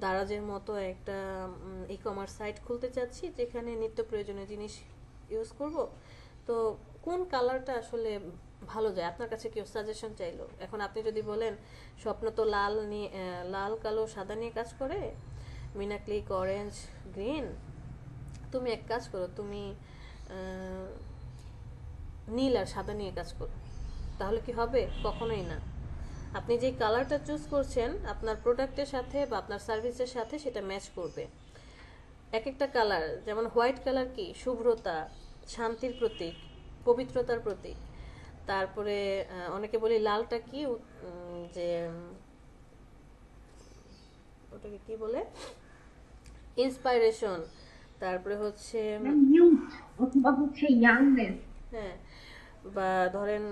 S2: দারাজের মতো একটা ই কমার্স সাইট খুলতে চাচ্ছি যেখানে নিত্য প্রয়োজনীয় জিনিস ইউজ করব, তো কোন কালারটা আসলে ভালো যায়, আপনার কাছে কেউ সাজেশন চাইলো। এখন আপনি যদি বলেন স্বপ্ন তো লাল নিয়ে, লাল কালো সাদা নিয়ে কাজ করে, মিনা ক্লিক অরেঞ্জ গ্রিন, তুমি এক কাজ করো, তুমি নীল আর সাদা নিয়ে কাজ করো, তাহলে কি হবে? কখনোই না। আপনি যে কালারটা চুজ করছেন আপনার প্রোডাক্টের সাথে বা আপনার সার্ভিসের সাথে সেটা ম্যাচ করবে। এক একটা কালার, যেমন হোয়াইট কালার কি শুভ্রতা, শান্তির প্রতীক, পবিত্রতার প্রতীক। তারপরে অনেকে বলি লালটা কি, যে ওটাকে কি বলে, ইন্সপাইরেশন। তারপরে হচ্ছে
S6: ইউথ অথবা হচ্ছে ইয়াংনেস,
S2: হ্যাঁ, বা ধরেন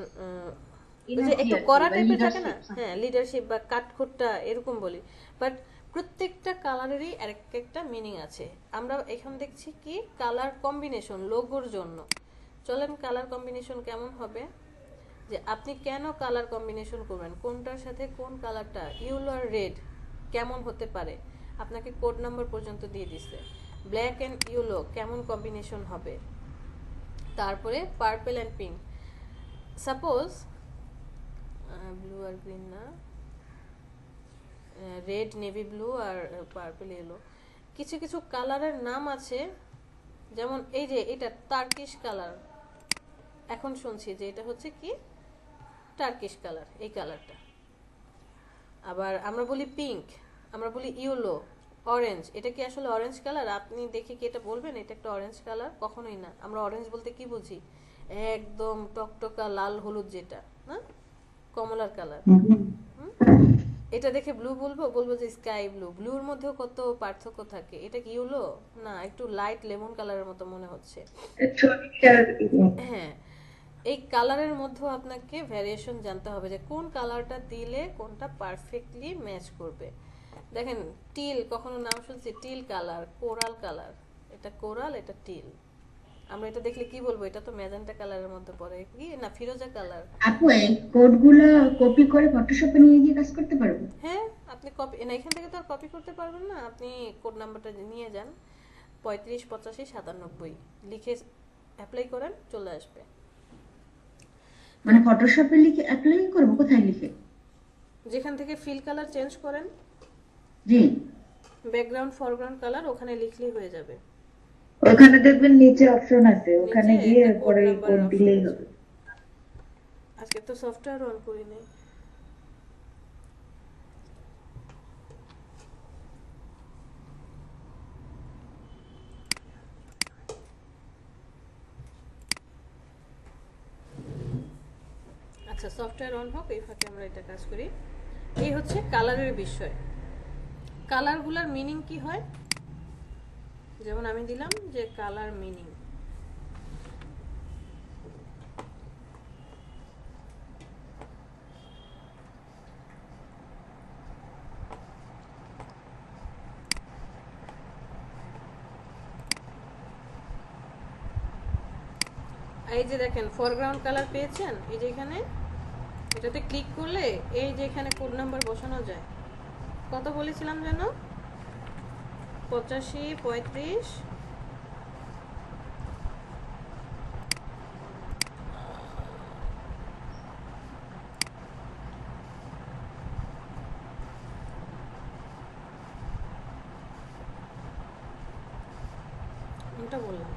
S2: ওই যে একটু কড়া টাইপের থাকে না, হ্যাঁ লিডারশিপ বা কাঠখোট্টা এরকম বলি। বাট প্রত্যেকটা কালারেরই এক একটা মিনিং আছে। আমরা এখন দেখছি কি কালার কম্বিনেশন লোগোর জন্য। চলেন কালার কম্বিনেশন কেমন হবে, যে আপনি কেন কালার কম্বিনেশন করবেন, কোনটার সাথে কোন কালারটা, ইয়েলো আর রেড কেমন হতে পারে, আপনাকে কোড নাম্বার পর্যন্ত দিয়ে দিচ্ছে। ব্ল্যাক অ্যান্ড ইয়েলো কেমন কম্বিনেশন হবে, তারপরে purple and pink. Suppose blue আর গ্রিন না, রেড নেভি ব্লু আর পার্পল ইয়েলো। কিছু কিছু কালারের নাম আছে, যেমন এই যে এটা টার্কিশ কালার, এখন শুনছি যে এটা হচ্ছে কি টার্কিশ কালার, এই কালারটা। আবার আমরা বলি পিঙ্ক, আমরা বলি ইয়েলো, অরেঞ্জ। এটা কি আসলে অরেঞ্জ কালার? আপনি দেখে কি এটা বলবেন এটা একটা অরেঞ্জ কালার? কখনোই না। আমরা অরেঞ্জ বলতে কি বুঝি, একদম টকটকা লাল হলুদ, যেটা না কমলার কালার। এটা দেখে ব্লু বলবো যে স্কাই ব্লু। ব্লুর মধ্যেও কত পার্থক্য থাকে। এটা কি ইয়েলো না, একটু লাইট লেমন কালারের মতো মনে হচ্ছে। হ্যাঁ, এই কালারের মধ্যেও আপনাকে ভ্যারিয়েশন জানতে হবে যে কোন কালারটা দিলে কোনটা পারফেক্টলি ম্যাচ করবে। দেখেন টিল, কখনো নাম শুনছি টিল কালার, কোরাল কালার। এটা কোরাল, এটা টিল। আমরা এটা দেখলে কি বলবো, এটা তো ম্যাজেন্টা কালারের মধ্যে পড়ে, কি না ফিরোজা কালার।
S6: আপু এই কোডগুলো কপি করে ফটোশপে নিয়ে গিয়ে কাজ করতে পারবো?
S2: হ্যাঁ, আপনি কপি না, এখান থেকে তো আর কপি করতে পারবেন না। আপনি কোড নাম্বারটা নিয়ে যান 358597 লিখে অ্যাপ্লাই করেন, চলে আসবে।
S6: মানে ফটোশপে লিখে অ্যাপ্লাই করবো? কোথায় লিখে?
S2: যেখান থেকে ফিল কালার চেঞ্জ করেন,
S6: জি,
S2: ব্যাকগ্রাউন্ড ফরগ্রাউন্ড কালার, ওখানে লিখলেই হয়ে যাবে।
S1: ওখানে দেখবেন নিচে অপশন আছে, ওখানে
S2: নিচে
S1: গিয়ে
S2: একটা কোড
S1: পরে
S2: নাম্বারের
S1: কোড
S2: অপশন
S1: দিলেই
S2: আছে।
S1: হবে।
S2: আজকে তো সফটওয়্যার অন করি নাই। আচ্ছা, সফটওয়্যার অন হোক, এই ফাঁকে আমরা এটা কাজ করি। এই হচ্ছে কালারের বিষয়। কালারগুলোর মিনিং কি হয়, যেমন আমি দিলাম যে কালার মিনিং। এই যে দেখেন ফরগ্রাউন্ড কালার পেয়েছেন, এই যে এখানে এটাতে ক্লিক করলে এই যে এখানে কোড নাম্বার বসানো যায়। কত বলেছিলাম যেন, 85, 35, কোনটা বললাম?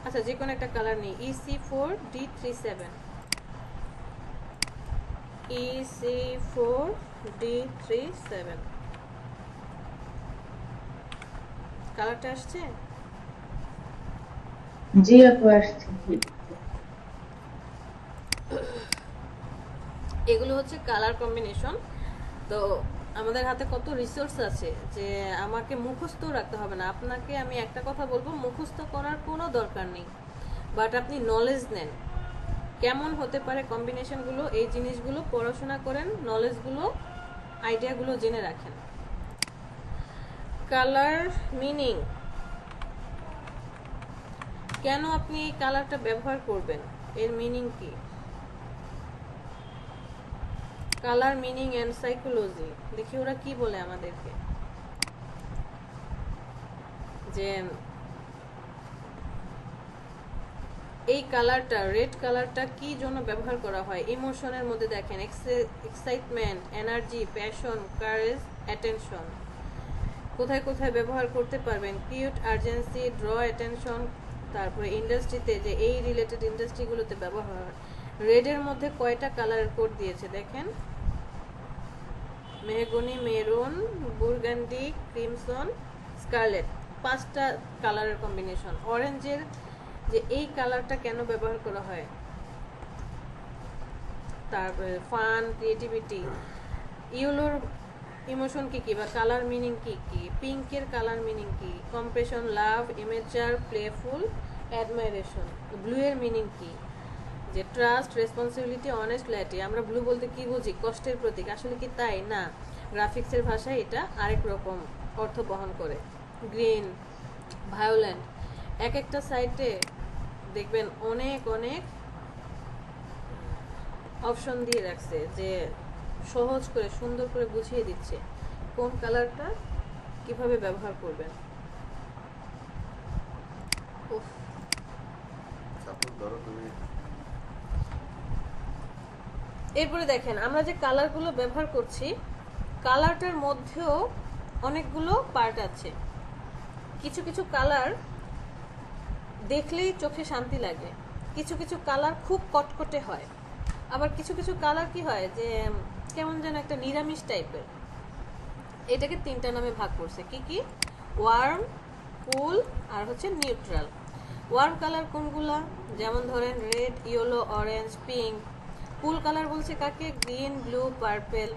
S2: আচ্ছা, যে কোনো একটা কালার নেই। EC4D37, EC4D37 কালারটা আসছে?
S6: জি আপু আসছে।
S2: এগুলো হচ্ছে কালার কম্বিনেশন। তো আমাদের হাতে কত রিসোর্স আছে যে আমাকে মুখস্থ রাখতে হবে না। আপনাকে আমি একটা কথা বলবো, মুখস্থ করার কোনো দরকার নেই, বাট আপনি নলেজ নেন কেমন হতে পারে কম্বিনেশনগুলো, এই জিনিসগুলো পড়াশোনা করেন, নলেজগুলো, আইডিয়াগুলো জেনে রাখেন। কালার মিনিং, কেন আপনি এই কালারটা ব্যবহার করবেন, এর মিনিং কি? কালার মিনিং অ্যান্ড সাইকোলজি, দেখি ওরা কি বলে আমাদেরকে, যে এই কালারটা, রেড কালারটা কি জন্য ব্যবহার করা হয়। ইমোশনের মধ্যে দেখেন excitement, energy, passion, courage, attention. কোথায় কোথায় ব্যবহার করতে পারবেন? Cute, urgency, draw attention. তারপরে ইন্ডাস্ট্রিতে, যে এই রিলেটেড ইন্ডাস্ট্রিগুলোতে ব্যবহার হয়। রেডের মধ্যে কয়টা কালারের কোড দিয়েছে দেখেন, মেহগনি, মেরুন, বুরগান্ডি, ক্রিমসন, স্কারলেট, 5টা কালারের কম্বিনেশন। অরেঞ্জের যে এই কালারটা কেন ব্যবহার করা হয়, তারপরে ফান, ক্রিয়েটিভিটি। ইয়েলোর ইমোশন কি কি বা কালার মিনিং কি কি? পিঙ্কের কালার মিনিং কি? কম্প্রেশন, লাভ, ইমেচার, প্লেফুল, অ্যাডমাইরেশন। ব্লু এর মিনিং কি? যে ট্রাস্ট, রেসপন্সিবিলিটি, অনেস্ট, লয়্যালটি। আমরা ব্লু বলতে কি বুঝি? কষ্টের প্রতীক। আসলে কি তাই? না, গ্রাফিক্সের ভাষায় এটা আরেক রকম অর্থ বহন করে। Green, violent. এক একটা সাইটে দেখবেন অনেক অনেক অপশন দিয়ে রাখছে, যে সহজ করে সুন্দর করে বুঝিয়ে দিচ্ছে কোন কালারটা কিভাবে ব্যবহার করবেন। উফ,
S5: সাপোজ ধরো তুমি
S2: এরপরে দেখেন আমরা যে কালারগুলো ব্যবহার করছি, কালারটার মধ্যেও অনেকগুলো পার্ট আছে। কিছু কিছু কালার দেখলেই চোখে শান্তি লাগে, কিছু কিছু কালার খুব কটকটে হয়, আবার কিছু কিছু কালার কি হয় যে কেমন যেন একটা নিরামিষ টাইপের। এটাকে 3টা নামে ভাগ করছে। কি কি? ওয়ার্ম, কুল আর হচ্ছে নিউট্রাল। ওয়ার্ম কালার কোনগুলা? যেমন ধরেন red, yellow, orange, pink. Cool colour বলছে কাকে? Green, blue, purple,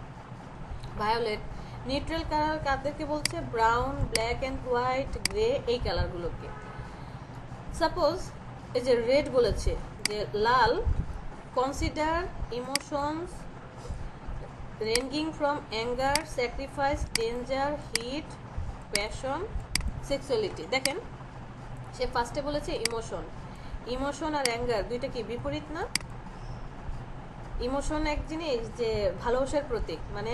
S2: violet. Neutral colour কাদেরকে বলছে? Brown, black and white, grey, এই কালারগুলোকে। সাপোজ এই যে রেড বলেছে, যে লাল, consider emotions ranging from anger, sacrifice, danger, heat, passion, sexuality. দেখেন সে ফার্স্টে বলেছে ইমোশন। ইমোশন আর অ্যাঙ্গার দুইটা কি বিপরীত না? ইমোশন এক জিনিস যে ভালোবাসার প্রতীক, মানে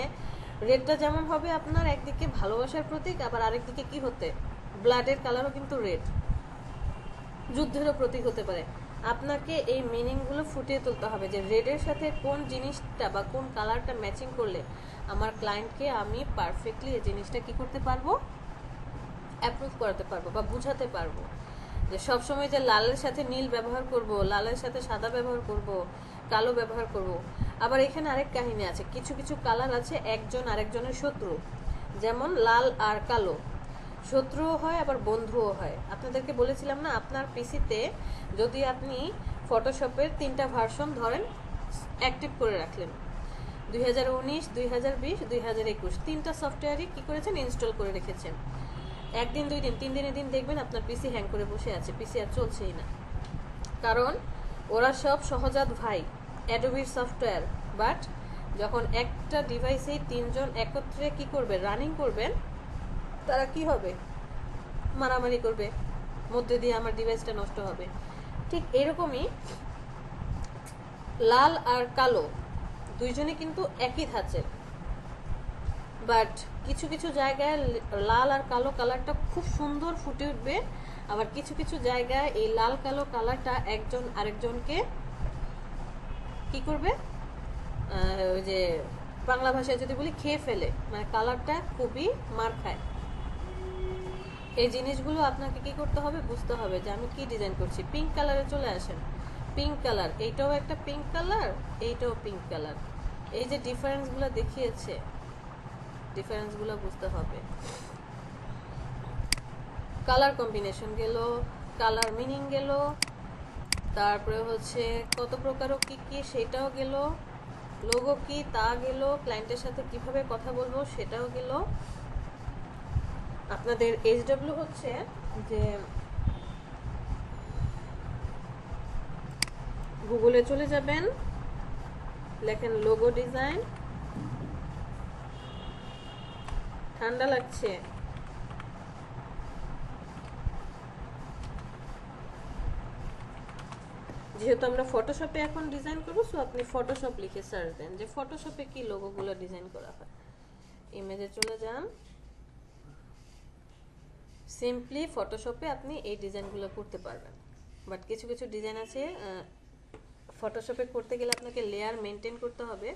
S2: রেডটা যেমন হবে আপনার একদিকে ভালোবাসার প্রতীক, আবার আরেকদিকে কি হতে, ব্লাডের কালারও কিন্তু রেড, যুদ্ধেরও প্রতীক হতে পারে। আপনাকে এই মিনিংগুলো ফুটিয়ে তুলতে হবে যে রেডের সাথে কোন জিনিসটা বা কোন কালারটা ম্যাচিং করলে আমার ক্লায়েন্টকে আমি পারফেক্টলি এই জিনিসটা কি করতে পারবো, অ্যাপ্রুভ করাতে পারবো বা বুঝাতে পারবো। যে সবসময় যে লালের সাথে নীল ব্যবহার করব, লালের সাথে সাদা ব্যবহার করব, কালো ব্যবহার করব। আবার এখানে আরেক কাহিনী আছে, কিছু কিছু কালার আছে একজন আরেকজনের শত্রু, যেমন লাল আর কালো শত্রুও হয় আবার বন্ধুও হয়। আপনাদেরকে বলেছিলাম না, আপনার পিসিতে যদি আপনি ফটোশপের 3টা ভার্সন ধরেন অ্যাক্টিভ করে রাখলেন, 2019, 2020, 2021, 3টা সফটওয়্যারই কি করেছেন, ইনস্টল করে রেখেছেন। একদিন, 2 দিন, 3 দিনের দিন দেখবেন আপনার পিসি হ্যাং করে বসে আছে, পিসি আর চলছেই না। কারণ ওরা সব সহজাত ভাই, অ্যাডোবির সফটওয়্যার, বাট যখন একটা ডিভাইসেই 3 জন একত্রে কি করবে, রানিং করবেন, তারা কি হবে, মারামারি করবে, মধ্যে দিয়ে আমার ডিভাইসটা নষ্ট হবে। ঠিক এরকমই লাল আর কালো দুইজনে কিন্তু একই ধাঁচের, বাট কিছু কিছু জায়গায় লাল আর কালো কালারটা খুব সুন্দর ফুটে উঠবে, আবার কিছু কিছু জায়গায় এই লাল কালো কালারটা একজন আরেকজনকে কি করবে, ওই যে বাংলা ভাষায় যদি বলি খেয়ে ফেলে, মানে কালারটা খুবই মার খায়। এই জিনিসগুলো আপনাকে কি করতে হবে, বুঝতে হবে যে আমি কি ডিজাইন করছি। পিঙ্ক কালারে চলে আসেন, পিঙ্ক কালার, এইটাও একটা পিঙ্ক কালার, এইটাও পিঙ্ক কালার। এই যে ডিফারেন্সগুলো দেখিয়েছে, ডিফারেন্সগুলো বুঝতে হবে। কালার কম্বিনেশন গেল, কালার মিনিং গেল, তারপরে হচ্ছে কত প্রকারও কি কি সেটাও গেল, লোগো কি তা গেল, ক্লায়েন্টের সাথে কিভাবে কথা বলবো সেটাও গেল। আপনাদের SW হচ্ছে যে গুগলে চলে যাবেন, লেখেন লোগো ডিজাইন। ঠান্ডা লাগছে, যেহেতু আমরা ফটোশপে এখন ডিজাইন করবো, সো আপনি ফটোশপ লিখে সার্চ দেন যে ফটোশপে কি লোগোগুলো ডিজাইন করা হয়। ইমেজে চলে যান, সিম্পলি ফটোশপে আপনি এই ডিজাইনগুলো করতে পারবেন। বাট কিছু কিছু ডিজাইন আছে ফটোশপে করতে গেলে আপনাকে লেয়ার মেনটেন করতে হবে।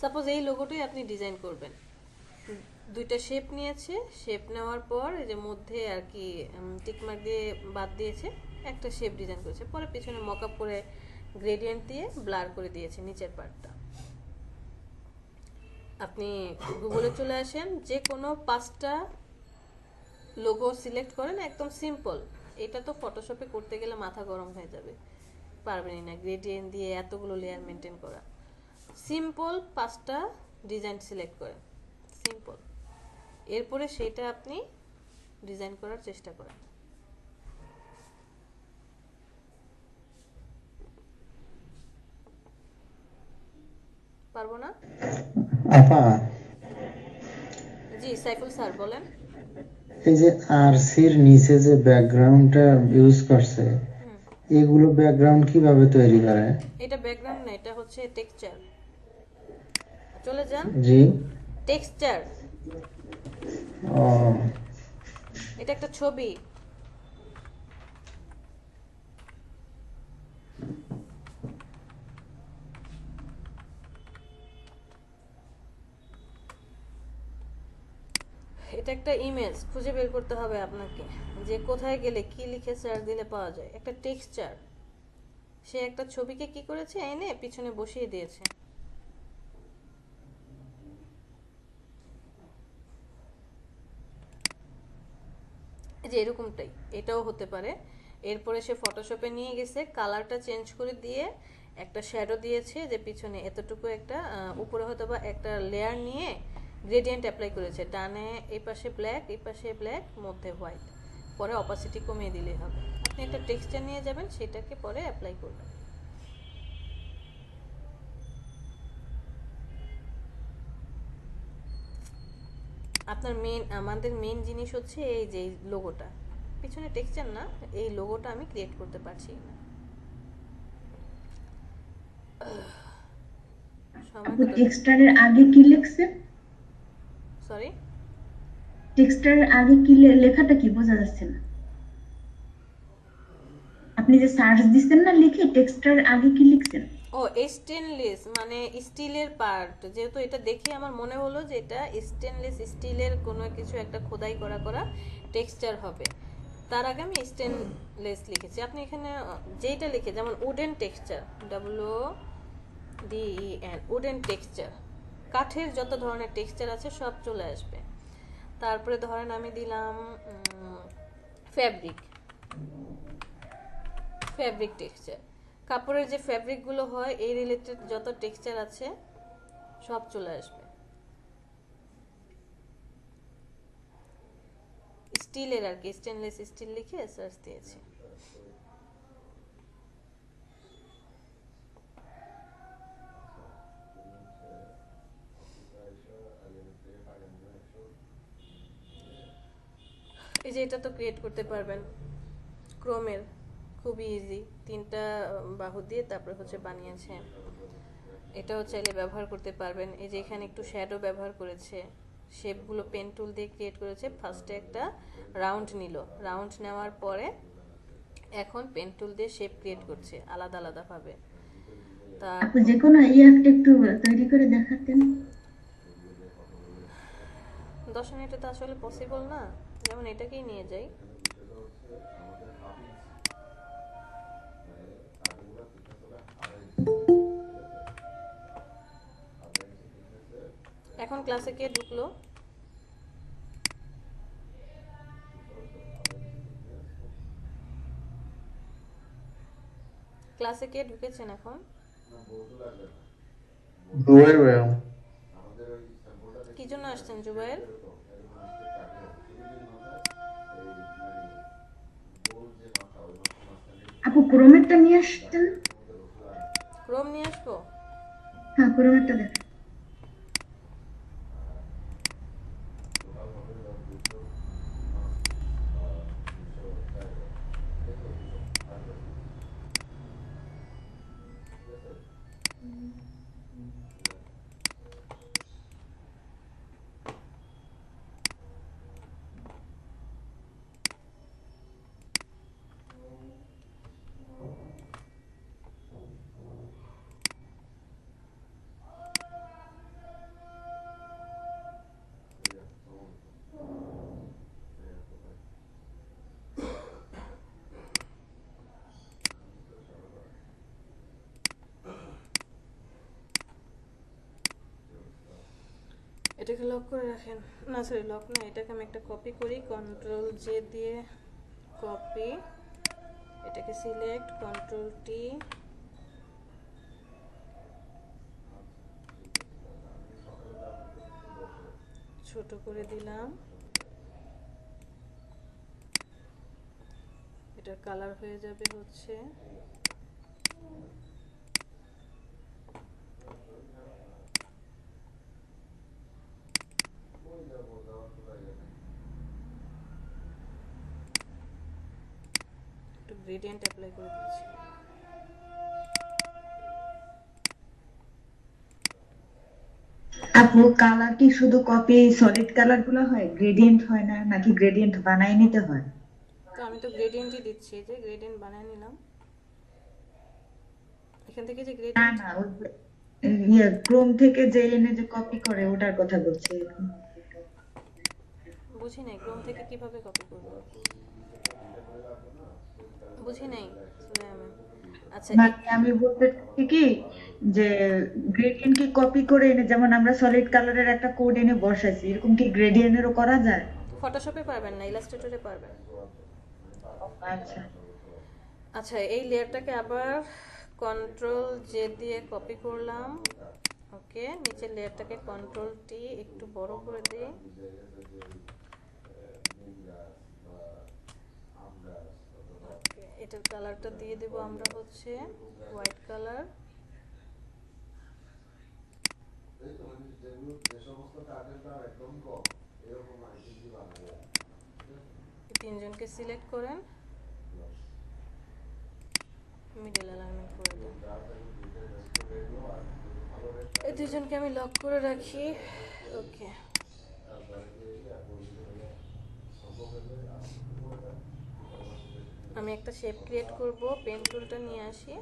S2: সাপোজ এই লোগোটাই আপনি ডিজাইন করবেন, দুইটা শেপ নিয়েছে, শেপ নেওয়ার পর এই যে মধ্যে আর কি টিকমার্ক দিয়ে বাদ দিয়েছে, একটা শেপ ডিজাইন করেছে, পরে পিছনে মকআপ করে গ্রেডিয়েন্ট দিয়ে ব্লার করে দিয়েছে নিচের পার্টটা। আপনি গুগলে চলে আসেন, যে কোনো 5টা লোগো সিলেক্ট করেন, একদম সিম্পল। এটা তো ফটোশপে করতে গেলে মাথা গরম হয়ে যাবে, পারবেনই না গ্রেডিয়েন্ট দিয়ে এতগুলো লেয়ার মেনটেন করা। সিম্পল 5টা ডিজাইন সিলেক্ট করেন, সিম্পল। এরপরে সেটা আপনি ডিজাইন করার চেষ্টা করেন। পারবো না?
S3: আপা,
S2: জি সাইফুল স্যার বলেন।
S3: এই যে আরসির নিচে যে ব্যাকগ্রাউন্ডটা ইউজ করছে, এগুলো ব্যাকগ্রাউন্ড কিভাবে তৈরি করে?
S2: এটা ব্যাকগ্রাউন্ড না, এটা হচ্ছে টেক্সচার। চলে যান,
S3: জি।
S2: টেক্সচার,
S3: ও,
S2: এটা একটা ছবি। এটা একটা ইমেজ, খুঁজে বের করতে হবে আপনাকে যে কোথায় গেলে কি লিখে সার্চ দিলে পাওয়া যায়। একটা টেক্সচার, সে একটা ছবিকে কি করেছে, এনে পিছনে বসিয়ে দিয়েছে। এই যে এরকমটাই এটাও হতে পারে। এরপরে সে ফটোশপে নিয়ে গেছে, কালারটা চেঞ্জ করে দিয়ে একটা শ্যাডো দিয়েছে, যে পিছনে এতটুকু একটা উপরে হয়তো বা একটা লেয়ার নিয়ে গ্রেডিয়েন্ট অ্যাপ্লাই করেছে, ডানে এই পাশে ব্ল্যাক, এই পাশে ব্ল্যাক, মধ্যে হোয়াইট। পরে অপাসিটি কমিয়ে দিলেই হবে। আপনি একটা টেক্সচার নিয়ে যাবেন, সেটাকে পরে অ্যাপ্লাই করবেন। আপনার আমাদের মেন জিনিস হচ্ছে এই যে লোগোটা, পিছনে টেক্সচার না, এই লোগোটা আমি ক্রিয়েট করতে পারছি না। সময়
S6: আপু
S2: কত?
S6: টেক্সটারের আগে কি লিখছেন?
S2: সরি,
S6: টেক্সটারের আগে কি লেখাটা কি বোঝা যাচ্ছে না। আপনি যে সার্চ দিচ্ছেন না লিখে, টেক্সটারের আগে কি লিখছেন?
S2: ও স্টেনলেস মানে স্টিলের পার্ট, যেহেতু এটা দেখে আমার মনে হলো যে এটা স্টেনলেস স্টিলের কোনো কিছু একটা খোদাই করা করা টেক্সচার হবে, তার আগে আমি স্টেনলেস লিখেছি। আপনি এখানে যেটা লিখে, যেমন wooden texture, WDEN, wooden texture, কাঠের যত ধরনের টেক্সচার আছে সব চলে আসবে। তারপরে ধরেন আমি দিলাম ফ্যাব্রিক, ফ্যাব্রিক টেক্সচার, কাপড়ের যে ফ্যাব্রিকগুলো হয় এই রিলেটেড যত টেক্সচার আছে সব চলে আসবে। স্টিলের আর কি, স্টেনলেস স্টিল লিখে সার্চ দিয়েছি। এই যে এটা তো ক্রিয়েট করতে পারবেন ক্রোমের, খুবই ইজি, 3টা বাহু দিয়ে তারপরে হচ্ছে বানিয়েছে। এটাও চাইলে ব্যবহার করতে পারবেন। এই যে এখানে একটু শ্যাডো ব্যবহার করেছে, শেপগুলো পেন টুল দিয়ে ক্রিয়েট করেছে। ফার্স্টে একটা রাউন্ড নিল, রাউন্ড নেওয়ার পরে এখন পেন টুল দিয়ে শেপ ক্রিয়েট করছে আলাদা আলাদাভাবে। তার
S6: আপু যে কোনো একটা একটু তৈরি করে দেখাতেন।
S2: 10 মিনিটে তো আসলে পসিবল না, যেমন এটাকেই নিয়ে যাই। এখন ক্লাসে কে ঢুকলো? ক্লাসে কে ঢুকেছেন এখন?
S4: জুবাইর ভাইয়া।
S2: কি জন্য আসছেন জুবাইর?
S6: আপু ক্রোমেরটা নিয়ে আসতেন।
S2: ক্রোম নিয়ে আসবো?
S6: হ্যাঁ ক্রোমেরটা দেখেন।
S2: এটাকে লক করে রাখেন, না সরি লক না, এটাকে আমি একটা কপি করি, কন্ট্রোল জে দিয়ে কপি, এটাকে সিলেক্ট, কন্ট্রোল টি, ছোট করে দিলাম। এটার কালার হয়ে যাবে হচ্ছে একটু গ্রেডিয়েন্ট অ্যাপ্লাই করে দিচ্ছি।
S1: আপু কালার কি শুধু কপি সলিড কালার গুলো হয়, গ্রেডিয়েন্ট হয় না নাকি গ্রেডিয়েন্ট বানাই নিতে হয়?
S2: তো আমি তো গ্রেডিয়েন্টই দিচ্ছি, যে গ্রেডিয়েন্ট বানিয়ে নিলাম এখান থেকে, যে
S1: না
S2: গ্রেডিয়েন্ট।
S1: না, ওই ক্রোম থেকে যে এনে যে কপি করে ওটার কথা বলছি।
S2: বুঝি নাই ক্রোম থেকে কিভাবে কপি করব, বুঝি নাই সুরাইয়া ম্যাম। আচ্ছা
S1: মানে আমি বলতে চাচ্ছি কি, যে গ্রেডিয়েন্ট কি কপি করে এনে, যেমন আমরা সলিড কালারের একটা কোড এনে বসাইছি, এরকম কি গ্রেডিয়েন্টেরও করা যায়?
S2: ফটোশপে পারবেন না, ইলাস্ট্রেটরে পারবেন।
S1: আচ্ছা
S2: আচ্ছা এই লেয়ারটাকে আবার কন্ট্রোল জে দিয়ে কপি করলাম। ওকে, নিচের লেয়ারটাকে কন্ট্রোল টি একটু বড় করে দিই। ওকে, এটার কালারটা দিয়ে দেব আমরা হচ্ছে হোয়াইট কালার। তিনজনকে সিলেক্ট করেন, মিডল অ্যালাইনমেন্ট করে দেন। এই দুজনকে আমি লক করে রাখি। ওকে, আমি একটা শেপ ক্রিয়েট করব, পেন টুলটা নিয়ে আসি।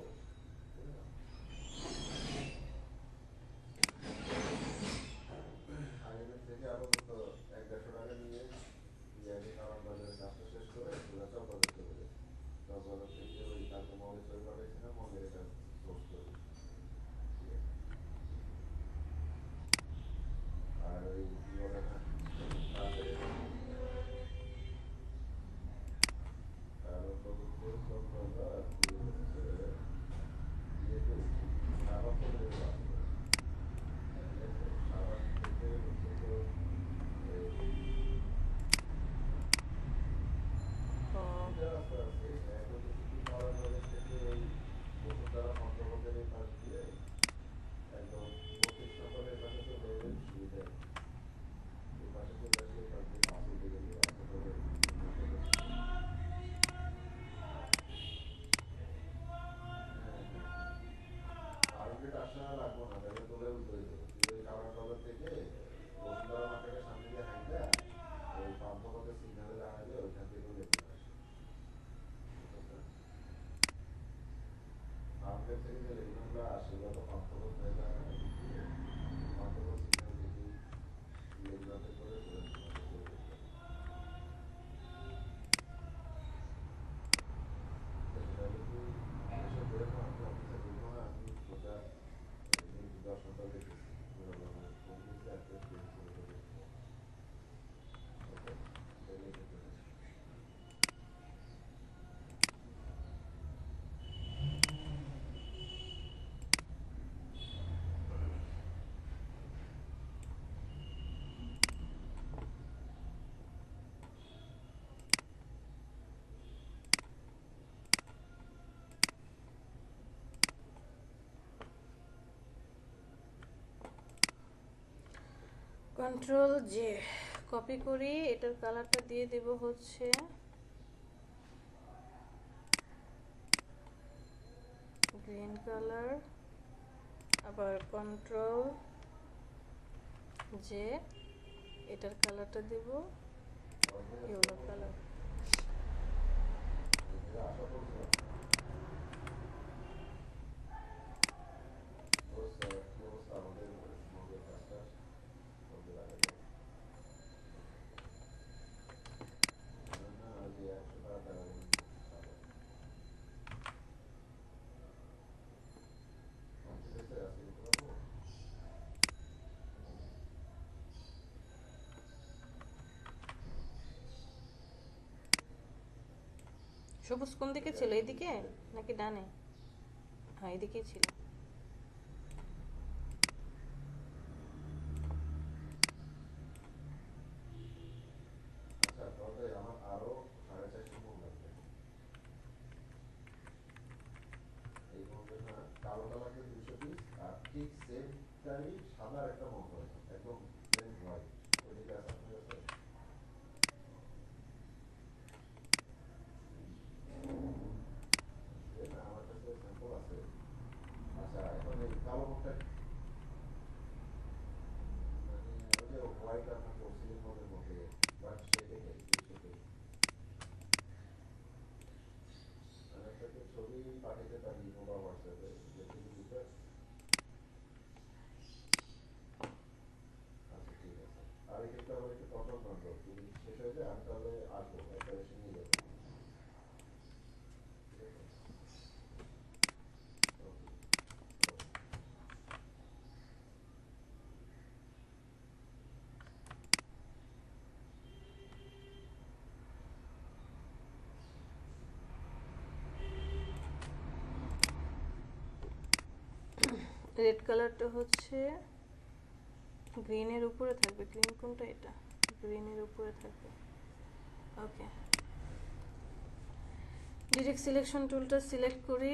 S2: কন্ট্রোল জে কপি করি, এটার কালারটা দিয়ে দেব হচ্ছে গ্রিন কালার, আবার কন্ট্রোল জে এটার কালারটা দেব ইয়েলো কালার। সবুজ কোন দিকে ছিল, এইদিকে নাকি ডানে? হ্যাঁ এদিকেই ছিল। রেড কালারটা হচ্ছে গ্রিনের উপরে থাকবে। গ্রিন কোনটা? এটা গ্রিনের উপরে থাকবে। ওকে, ডিরেক্ট সিলেকশন টুলটা সিলেক্ট করি।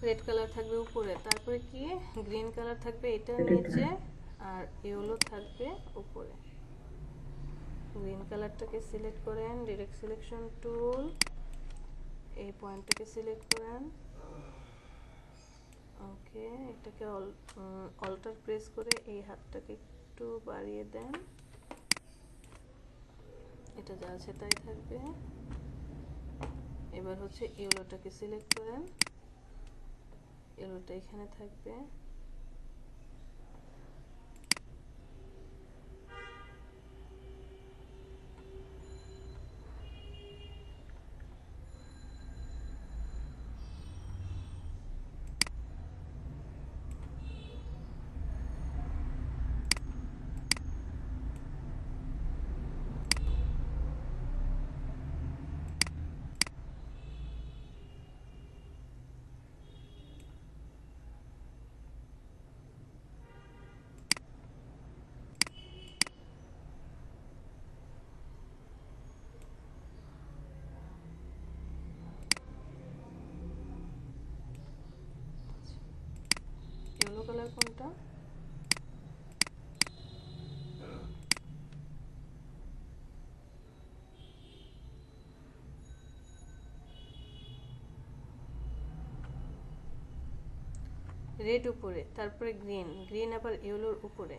S2: রেড কালার থাকবে উপরে, তারপরে কি গ্রিন কালার থাকবে এটা নিচে, আর ইয়েলো থাকবে উপরে। গ্রিন কালারটাকে সিলেক্ট করেন, ডিরেক্ট সিলেকশন টুল, এই পয়েন্টটাকে সিলেক্ট করেন। ওকে, এটাকে অল্টার প্রেস করে এই হাতটাকে একটু বাড়িয়ে দেন, এটা যা আছে তাই থাকবে। এবার হচ্ছে ইয়েলোটাকে সিলেক্ট করেন, ইয়েলোটা এখানে থাকবে। ইয়েলো কালার কোনটা? রেড উপরে, তারপরে গ্রিন, গ্রিন আবার ইয়েলোর উপরে।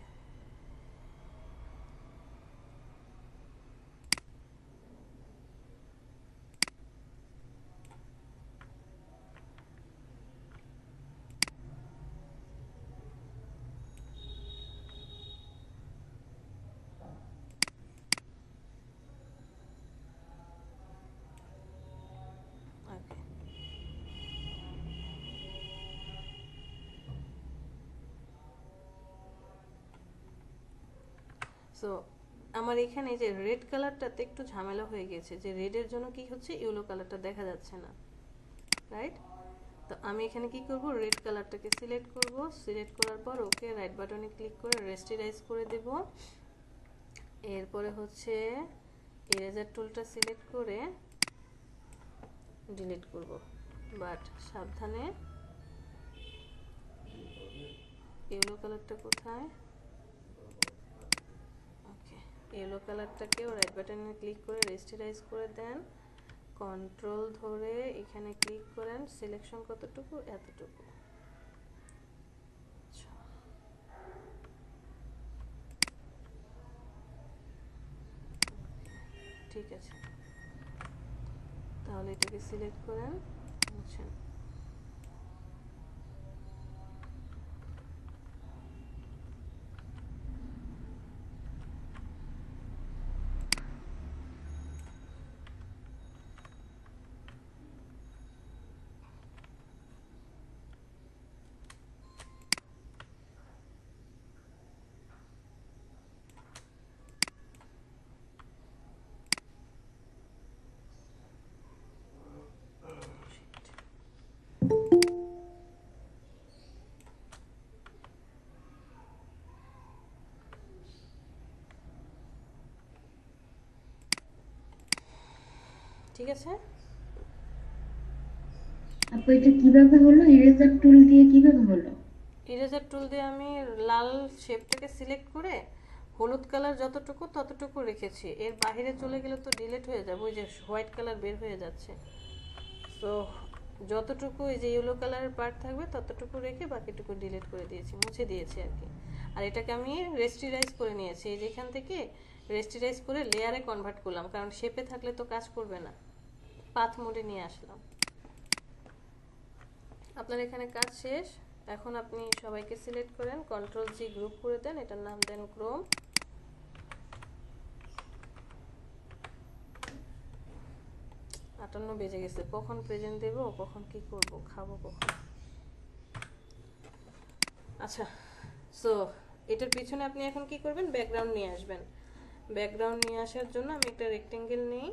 S2: ওকে, সো আমার এখানে যে রেড কালারটাতে একটু ঝামেলা হয়ে গেছে, যে রেডের জন্য কি হচ্ছে ইয়েলো কালারটা দেখা যাচ্ছে না, রাইট? তো আমি এখানে কি করব, রেড কালারটাকে সিলেক্ট করব, সিলেক্ট করার পর ওকে রাইট বাটনে ক্লিক করে রেস্টেরাইজ করে দেব। এরপরে হচ্ছে ইরেজার টুলটা সিলেক্ট করে ডিলিট করব, বাট সাবধানে ইয়েলো কালারটা কোথায়, ওকে ইয়েলো কালারটাকেও রাইট বাটনে ক্লিক করে রেস্টেরাইজ করে দেন, কন্ট্রোল ধরে এখানে ক্লিক করেন, সিলেকশন কতটুকু, এতটুকু। আচ্ছা, ঠিক আছে, তাহলে এটাকে সিলেক্ট করেন, বুঝছেন? ঠিক আছে,
S6: আপু এটা কিভাবে হলো? ইরেজার টুল দিয়ে কিভাবে হলো?
S2: ইরেজার টুল দিয়ে আমি লাল শেপটাকে সিলেক্ট করে হলুদ কালার যতটুকু ততটুকু রেখেছি, এর বাইরে চলে গেলে তো ডিলিট হয়ে যাবে, ওই যে হোয়াইট কালার বের হয়ে যাচ্ছে। সো যতটুকু এই যে ইয়েলো কালারের পার্ট থাকবে ততটুকু রেখে বাকিটুকু ডিলিট করে দিয়েছি, মুছে দিয়েছি আর কি। আর এটাকে আমি রেস্টিরাইজ করে নিয়েছি, এই যেখান থেকে রেস্টিরাইজ করে লেয়ারে কনভার্ট করলাম, কারণ শেপে থাকলে তো কাজ করবে না, পাথ মোডে নিয়ে আসলাম। আপনার এখানে কাজ শেষ। এখন আপনি সবাইকে সিলেক্ট করেন, কন্ট্রোল জি গ্রুপ করে দেন, এটার নাম দেন ক্রোম। 58 বেজে গেছে, কখন প্রেজেন্ট দেব, কখন কি করব, খাবো কখন? আচ্ছা, সো এটার পিছনে আপনি এখন কি করবেন, ব্যাকগ্রাউন্ড নিয়ে আসবেন। ব্যাকগ্রাউন্ড নিয়ে আসার জন্য আমি একটা রেক্টেঙ্গেল নিই,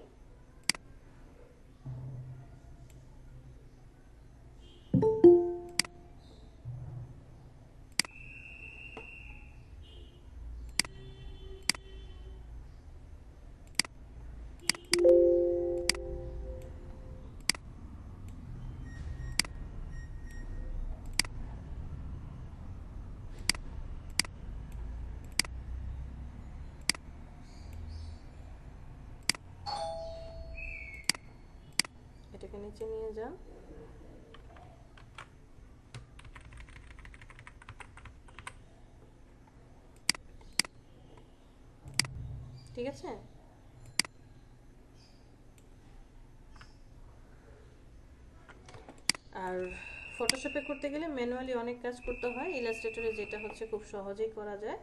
S2: এটাকে নিচে নিয়ে যান। ঠিক আছে, আর ফটোশপে করতে গেলে ম্যানুয়ালি অনেক কাজ করতে হয়, ইলাস্ট্রেটরে যেটা হচ্ছে খুব সহজেই করা যায়।